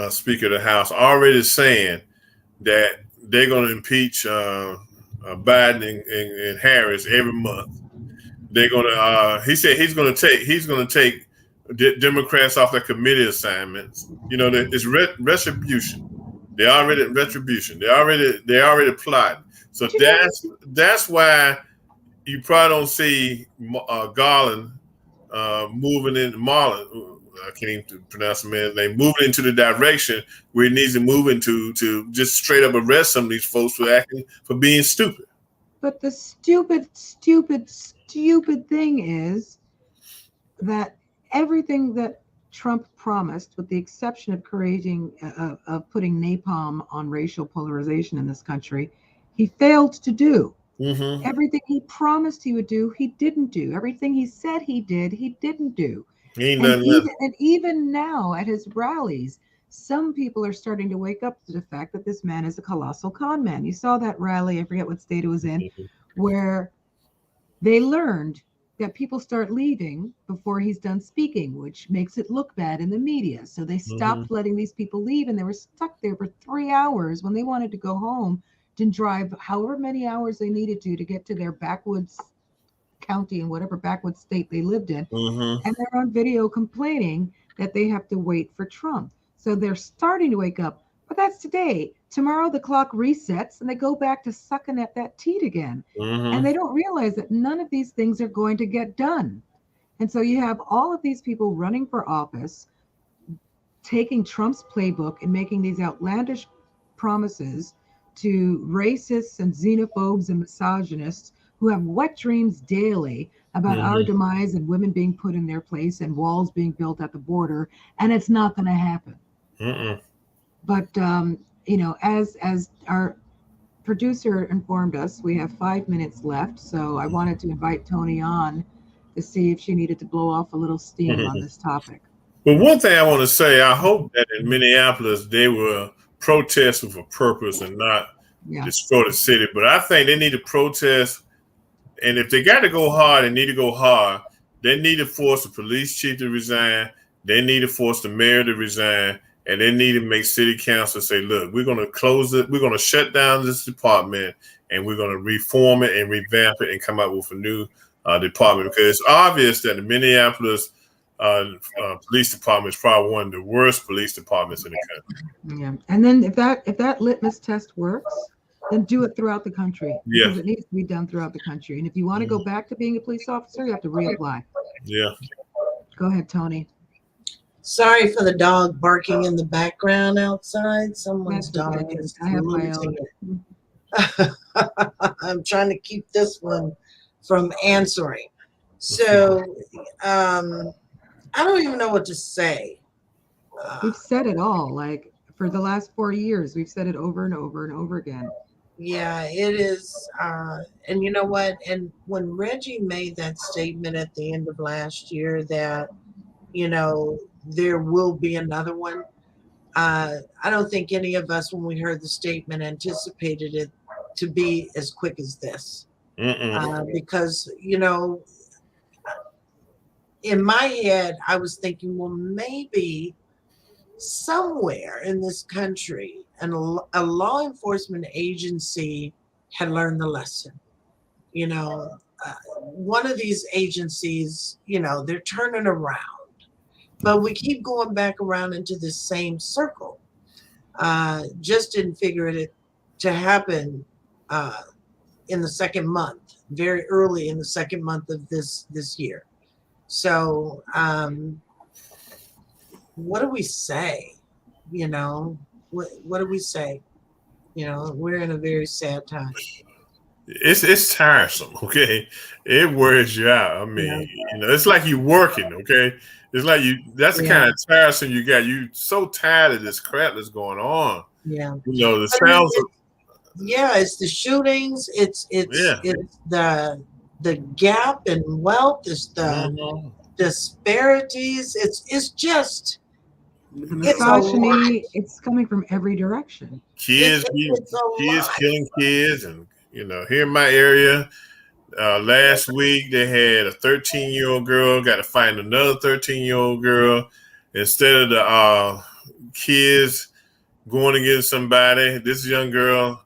Speaker of the House, already saying that they're going to impeach Biden and Harris every month. They're going to. He said he's going to take Democrats off their committee assignments. It's retribution. They already retribution. They already plotting. So that's why you probably don't see Garland moving in Marlin. I can't even pronounce the man's name. Moving into the direction where he needs to move into to just straight up arrest some of these folks for being stupid. But the stupid thing is that everything that Trump promised, with the exception of putting napalm on racial polarization in this country, he failed to do. Everything he promised he would do, he didn't do. Everything he said he did, he didn't do. And even now at his rallies, some people are starting to wake up to the fact that this man is a colossal con man. You saw that rally, I forget what state it was in, where they learned that people start leaving before he's done speaking, which makes it look bad in the media. So they stopped letting these people leave, and they were stuck there for 3 hours when they wanted to go home, to drive however many hours they needed to get to their backwoods county in whatever backwoods state they lived in. And they're on video complaining that they have to wait for Trump. So they're starting to wake up, but that's today. Tomorrow the clock resets and they go back to sucking at that teat again. And they don't realize that none of these things are going to get done. And so you have all of these people running for office, taking Trump's playbook and making these outlandish promises to racists and xenophobes and misogynists who have wet dreams daily about our demise and women being put in their place and walls being built at the border. And it's not going to happen. But, as our producer informed us, we have 5 minutes left. So I wanted to invite Tony on to see if she needed to blow off a little steam on this topic. But one thing I want to say, I hope that in Minneapolis, they will protest with a purpose and not destroy the city. But I think they need to protest. And if they got to go hard, they need to go hard. They need to force the police chief to resign. They need to force the mayor to resign, and they need to make city council say, look, we're going to close it. We're going to shut down this department, and we're going to reform it and revamp it and come up with a new department, because it's obvious that the Minneapolis police department is probably one of the worst police departments in the country. Yeah. And then if that litmus test works, then do it throughout the country, because it needs to be done throughout the country. And if you want to go back to being a police officer, you have to reapply. Yeah. Go ahead, Tony. Sorry for the dog barking in the background outside. Someone's dog is losing it. I'm trying to keep this one from answering. So I don't even know what to say. We've said it all. Like for the last 4 years, we've said it over and over and over again. Yeah, it is. And you know what? And when Reggie made that statement at the end of last year that, you know, there will be another one, I don't think any of us, when we heard the statement, anticipated it to be as quick as this. Because, you know, in my head, I was thinking, well, maybe somewhere in this country, and a law enforcement agency had learned the lesson. You know, one of these agencies, you know, they're turning around, but we keep going back around into this same circle. Just didn't figure it to happen in the second month, very early in the second month of this year. So what do we say? You know, what do we say? You know, we're in a very sad time. It's tiresome, okay? It wears you out. I mean, you know, it's like you're working, okay? It's like that's the kind of tiresome you got. You're so tired of this crap that's going on. Yeah. You know, the sounds of it's the shootings, it's the gap in wealth, it's the disparities, it's just the misogyny, it's coming from every direction. Kids killing kids. And you know, here in my area, last week they had a 13-year-old girl got to find another 13-year-old girl. Instead of the kids going against somebody, this young girl,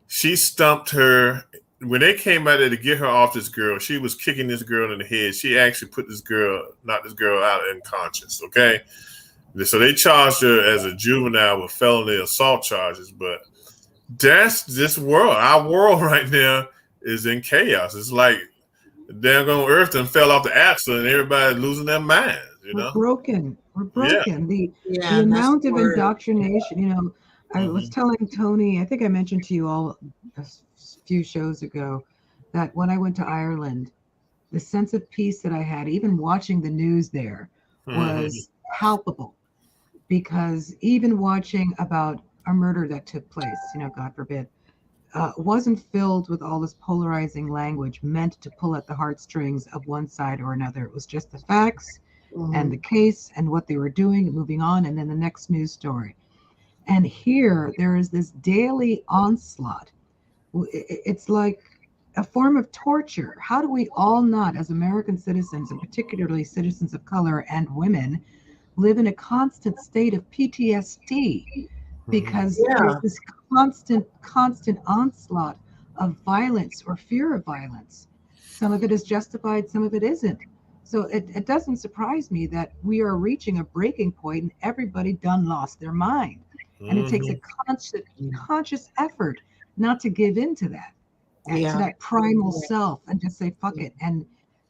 she stumped her. When they came out there to get her off this girl, she was kicking this girl in the head. She actually knocked this girl out unconscious, okay? So they charged her as a juvenile with felony assault charges, but that's this world. Our world right now is in chaos. It's like the daggone earth done fell off the axle and everybody's losing their minds, you know? We're broken. The amount of indoctrination, you know, I was telling Tony, I think I mentioned to you all a few shows ago, that when I went to Ireland, the sense of peace that I had, even watching the news there, was palpable. Because even watching about a murder that took place, you know, God forbid, wasn't filled with all this polarizing language meant to pull at the heartstrings of one side or another. It was just the facts and the case and what they were doing and moving on, and then the next news story. And here there is this daily onslaught. It's like a form of torture. How do we all not, as American citizens, and particularly citizens of color and women, live in a constant state of PTSD? Because there's this constant onslaught of violence or fear of violence. Some of it is justified, some of it isn't. So it doesn't surprise me that we are reaching a breaking point and everybody done lost their mind. And it takes a conscious effort not to give in to that, to that primal self, and just say, fuck it, and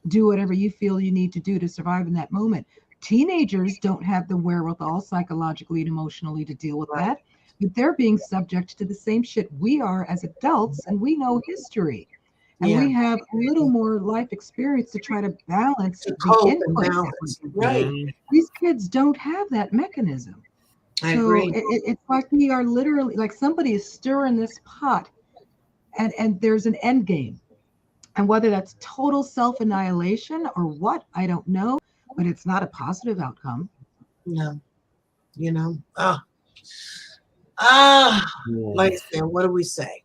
do whatever you feel you need to do to survive in that moment. Teenagers don't have the wherewithal psychologically and emotionally to deal with that, but they're being subject to the same shit we are as adults, and we know history. And we have a little more life experience to try to balance the inputs. Right. These kids don't have that mechanism. I agree. It's like we are literally, like somebody is stirring this pot, and there's an end game. And whether that's total self-annihilation or what, I don't know, but it's not a positive outcome. No. You know, like I said, what do we say?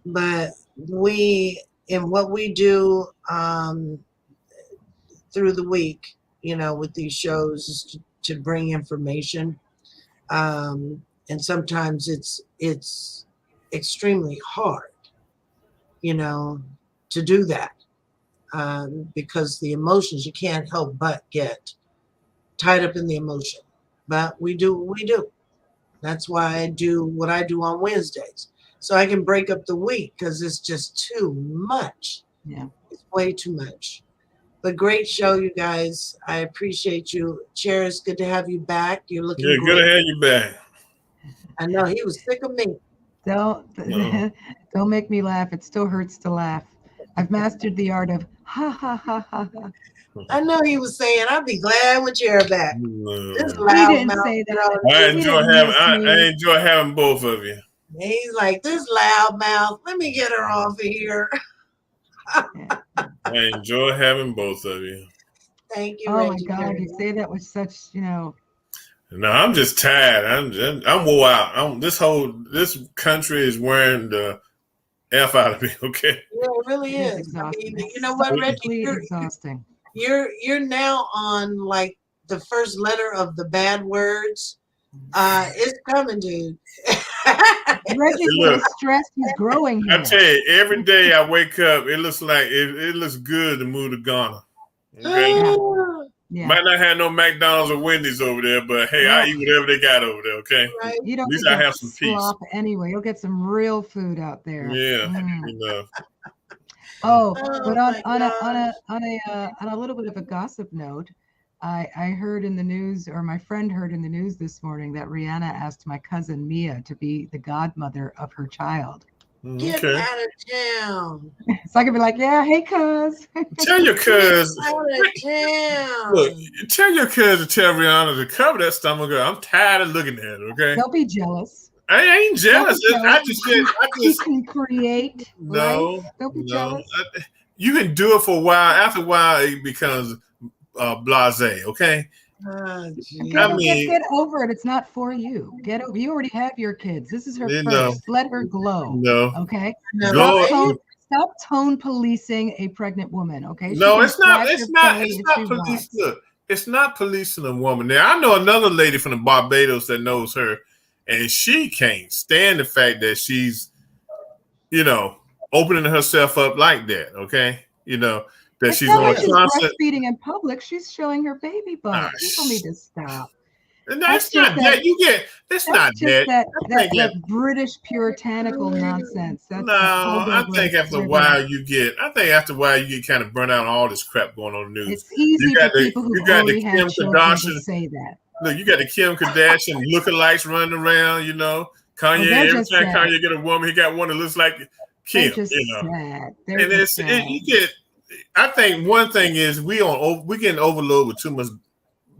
But in what we do through the week, with these shows is to bring information. And sometimes it's extremely hard, to do that, because the emotions, you can't help but get tied up in the emotion. But we do what we do. That's why I do what I do on Wednesdays, so I can break up the week, because it's just too much. Yeah. It's way too much. But great show, you guys. I appreciate you. Chair, it's good to have you back. You're looking Yeah, great. good to have you back. I know he was sick of me. Don't don't make me laugh. It still hurts to laugh. I've mastered the art of ha ha ha ha ha. I know he was saying, I'd be glad with Chair back. This No. loud He didn't mouth, say that. I He enjoy didn't having miss me. I enjoy having both of you. He's like, this loud mouth, let me get her off of here. I enjoy having both of you. Thank you, Oh my Reggie. God, you say that with such, No, I'm just tired. I'm wore out. This country is wearing the F out of me. Okay. Yeah, it really it is is. exhausting. You know what, Reggie? Physically exhausting. You're now on like the first letter of the bad words. It's coming, dude. Reggie's a little stressed. He's growing I here. tell you, every day I wake up, it looks like it looks good to move to Ghana. Okay. Yeah. Might not have no McDonald's or Wendy's over there, but hey, I eat whatever they got over there. Okay. Right? You don't At least get I have some peace. slop anyway. You'll get some real food out there. Yeah. Mm. Oh, But my on gosh. a little bit of a gossip note, I heard in the news, or my friend heard in the news this morning, that Rihanna asked my cousin Mia to be the godmother of her child. Get okay. out of town. So I could be like, yeah, hey, cuz. Tell your cuz. Out of town. Look, tell your cuz to tell Rihanna to cover that stomach. I'm tired of looking at it. Okay. Don't be jealous. I ain't jealous. Don't be I jealous. just said. You can create No. life. Don't be No. jealous. You can do it for a while. After a while, it becomes blasé. Okay. Oh, geez. Get over it. It's not for you. Get over. You already have your kids. This is her You first. know. Let her glow. No. Okay. Go. Stop tone policing a pregnant woman. Okay. No, it's not. She It's can not. flash It's her not pay if she police. wants. Look, it's not policing a woman. Now I know another lady from the Barbados that knows her, and she can't stand the fact that she's, opening herself up like that. Okay, that she's on She's constant. breastfeeding in public. She's showing her baby bump. People need to stop. And that's not that. You get. It's not just that. that British puritanical nonsense. That's I think after a while you get kind of burnt out on all this crap going on in the news. It's easy for people who already have children to say that. Look, you got the Kim Kardashian lookalikes running around. Kanye. Every time Kanye get a woman, he got one that looks like Kim. Sad. And you get. I think one thing is we getting overloaded with too much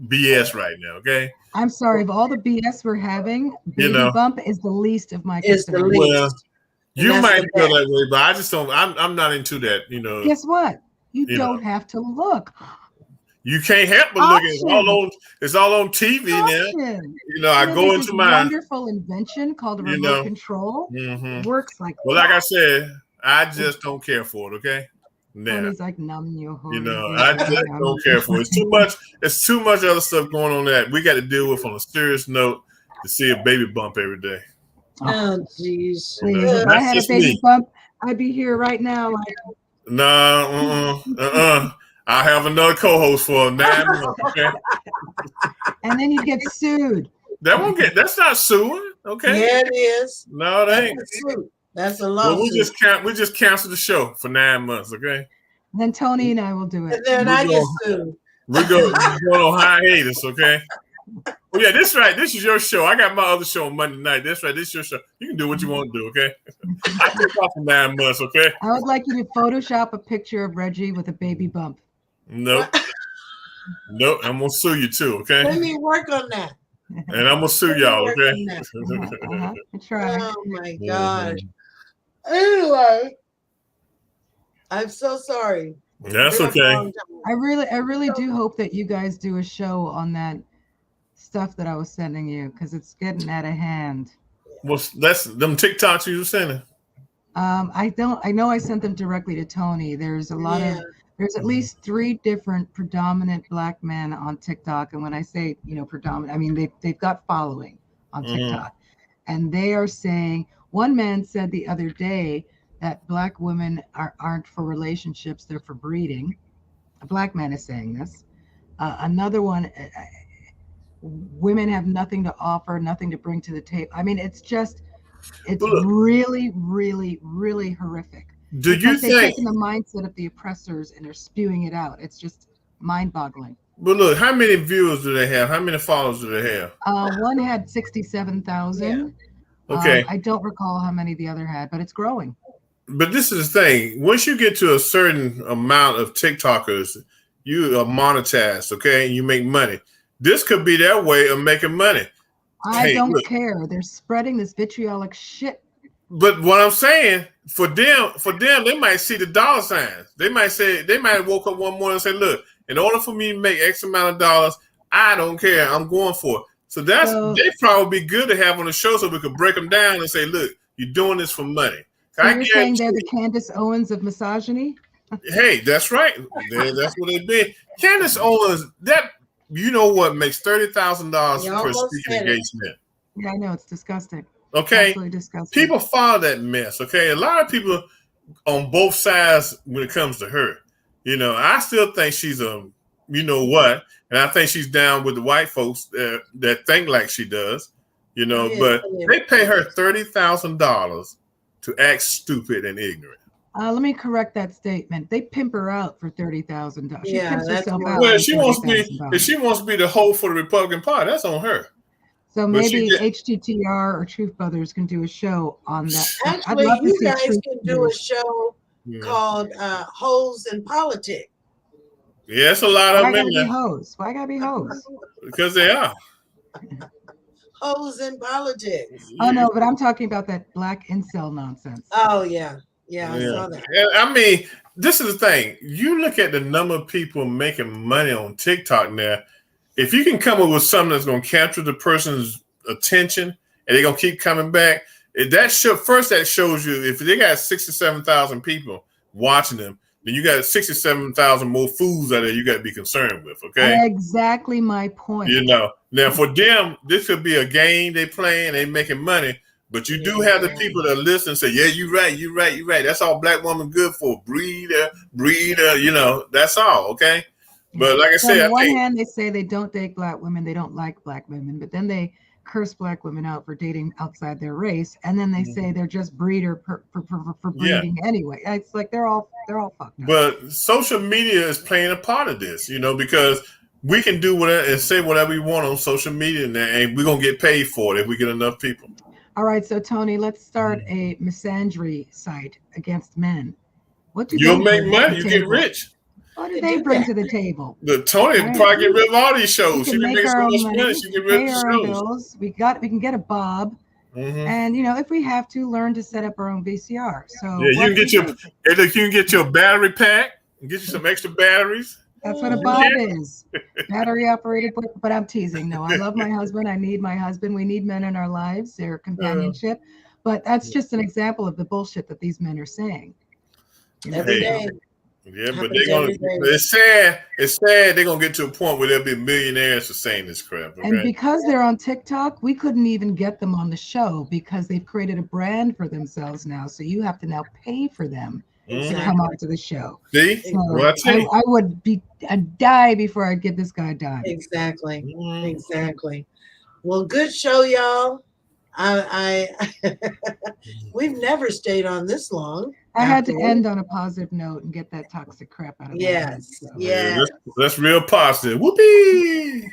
BS right now. Okay. I'm sorry, of all the BS we're having, baby bump is the least of my concerns. Well, you might feel that way, but I just don't. I'm not into that. Guess what? You don't have to look. You can't help but look. It's all on TV now. I go into my wonderful invention called remote control. Mm-hmm. Works like. Well, like I said, I just don't care for it. Okay. And he's like, I just don't care for it. It's too much. It's too much other stuff going on that we got to deal with on a serious note to see a baby bump every day. Oh, jeez. If I had a baby bump, I'd be here right now. I have another co-host for 9 months. Okay. And then you get sued. That's not suing. Okay. Yeah, it is. No, that ain't. That's a lawsuit. We just canceled the show for 9 months, okay? And then Tony and I will do it. And then I get sued. We're going on hiatus, okay? Oh yeah, that's right. This is your show. I got my other show on Monday night. That's right. This is your show. You can do what you want to do, okay? I took off for 9 months, okay? I would like you to Photoshop a picture of Reggie with a baby bump. Nope. I'm gonna sue you too, okay? Let me work on that. And I'm gonna sue y'all, okay? Try. Oh my gosh. Anyway, I'm so sorry. That's okay. I really do hope that you guys do a show on that stuff that I was sending you, because it's getting out of hand. Well, that's them TikToks you were sending. I know I sent them directly to Tony. There's a lot There's at least 3 different predominant black men on TikTok. And when I say, predominant, I mean, they've got following on TikTok. And they are saying, one man said the other day that black women aren't for relationships, they're for breeding. A black man is saying this. Another one, women have nothing to offer, nothing to bring to the table. I mean, it's really, really, really horrific. Do you They've think taken the mindset of the oppressors and they're spewing it out? It's just mind-boggling. But look, how many viewers do they have? How many followers do they have? One had 67,000. Yeah. Okay. I don't recall how many the other had, but it's growing. But this is the thing. Once you get to a certain amount of TikTokers, you are monetized, okay? And you make money. This could be their way of making money. I don't care. They're spreading this vitriolic shit. But what I'm saying, for them, they might see the dollar signs. They might have woke up one morning and say, look, in order for me to make X amount of dollars, I don't care. I'm going for it. So they probably be good to have on the show so we could break them down and say, look, you're doing this for money. So you're saying they're the Candace Owens of misogyny? Hey, that's right. That's what they did. Candace Owens, makes $30,000 per speaking engagement. Yeah, I know. It's disgusting. Okay. Absolutely disgusting. People follow that mess. Okay. A lot of people on both sides when it comes to her. I still think she's and I think she's down with the white folks that think like she does, but they pay her $30,000 to act stupid and ignorant. Let me correct that statement. They pimp her out for $30,000. She pimps herself out. Well, if she wants to be the hoe for the Republican Party, that's on her. So maybe HTTR or Truth Brothers can do a show on that. Actually, you guys can do a show called Hoes in Politics. Yeah, it's a lot of them. Why gotta be hoes? Because they are. Hoes in Politics. Oh no, but I'm talking about that black incel nonsense. Oh yeah, I saw that. I mean, this is the thing. You look at the number of people making money on TikTok now. If you can come up with something that's going to capture the person's attention and they're going to keep coming back, that shows you if they got 67,000 people watching them, then you got 67,000 more fools out there you got to be concerned with. Okay, exactly my point. Now for them, this could be a game they playing, they making money, but you do have the people that listen and say, "Yeah, you're right. That's all black woman good for, breeder. That's all." Okay. But like I said, on one hand, they say they don't date black women, they don't like black women, but then they curse black women out for dating outside their race, and then they say they're just breeder for breeding anyway. It's like they're all fucked up. But social media is playing a part of this, because we can do whatever and say whatever we want on social media, and we're gonna get paid for it if we get enough people. All right, so Tony, let's start a misandry site against men. What do you'll make money? You get rich. What do they bring to the table? Tony probably get rid of all these shows. She can make so much money. She get rid of the shows. We can get a Bob, and if we have to, learn to set up our own VCR. So yeah, you can get your battery pack and get you some extra batteries. That's what a Bob is, battery operated. But I'm teasing. No, I love my husband. I need my husband. We need men in our lives. Their companionship. But that's just an example of the bullshit that these men are saying. Every day. Yeah, but it's sad. It's sad they're gonna get to a point where they'll be millionaires for saying this crap. Okay? And because they're on TikTok, we couldn't even get them on the show because they've created a brand for themselves now. So you have to now pay for them to come onto the show. See, so I would die before I'd give this guy a dime. Exactly. Well, good show, y'all. We've never stayed on this long. I had to end on a positive note and get that toxic crap out of my head. Yes. That's real positive. Whoopee!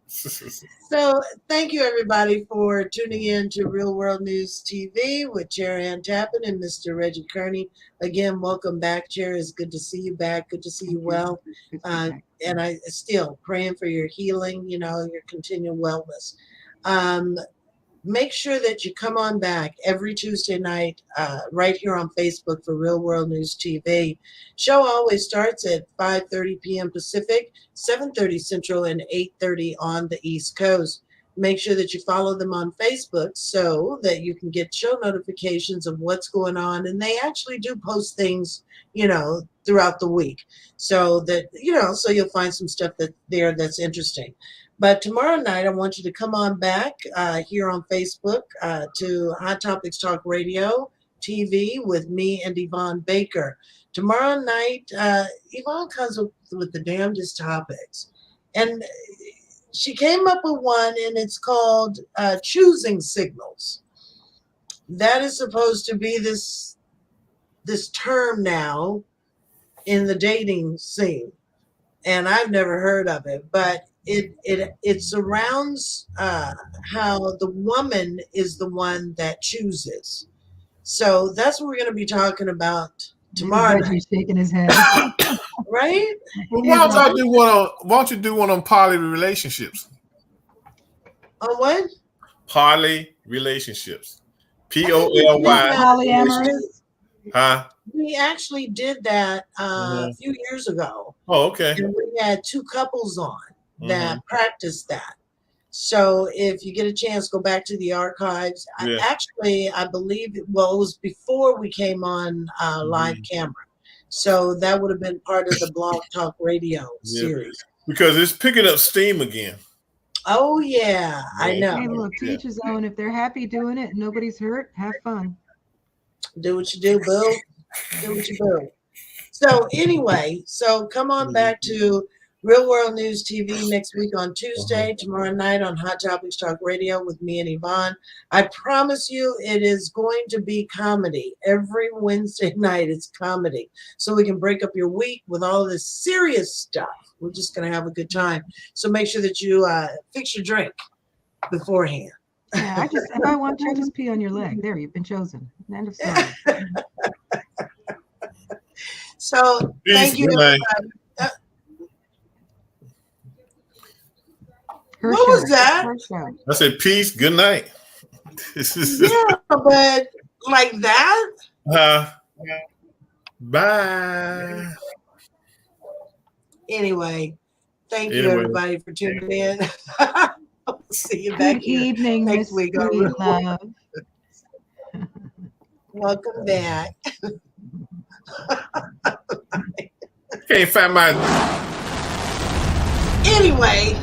So thank you everybody for tuning in to Real World News TV with Chair Ann Tappan and Mr. Reggie Kearney. Again, welcome back, Chair. It's good to see you back. Good to see you well. And I still praying for your healing, your continued wellness. Make sure that you come on back every Tuesday night right here on Facebook for Real World News TV. Show always starts at 5:30 p.m. Pacific, 7:30 Central, and 8:30 on the East Coast. Make sure that you follow them on Facebook so that you can get show notifications of what's going on. And they actually do post things, throughout the week. So that, so you'll find some stuff that's interesting. But tomorrow night, I want you to come on back here on Facebook to Hot Topics Talk Radio TV with me and Yvonne Baker. Tomorrow night, Yvonne comes up with the damnedest topics. And she came up with one, and it's called choosing signals. That is supposed to be this term now in the dating scene, and I've never heard of it, but it surrounds how the woman is the one that chooses. So that's what we're going to be talking about tomorrow night. He's shaking his head. Right? Well, why don't you do one on poly relationships? On what? Poly relationships. POLY. Polyamorous. Huh? We actually did that a few years ago. Oh, okay. And we had 2 couples on that practiced that. So if you get a chance, go back to the archives. Yeah. I believe, it was before we came on live camera. So that would have been part of the Blog Talk Radio series. Because it's picking up steam again. Oh, yeah, I know. Hey, look, teach his own. If they're happy doing it and nobody's hurt, have fun. Do what you do, boo. Do what you do. So anyway, come on back to Real World News TV next week on Tuesday, tomorrow night on Hot Topics Talk Radio with me and Yvonne. I promise you it is going to be comedy. Every Wednesday night it's comedy. So we can break up your week with all this serious stuff. We're just going to have a good time. So make sure that you fix your drink beforehand. Yeah, if I want you, I just pee on your leg. There, you've been chosen. End of story. So thank you, everybody. What was that? I said peace, good night. Yeah, but like that? Bye. Anyway, thank you everybody for tuning in. I'll see you back Good evening, next week. Love. Welcome back. Can't find my. Anyway.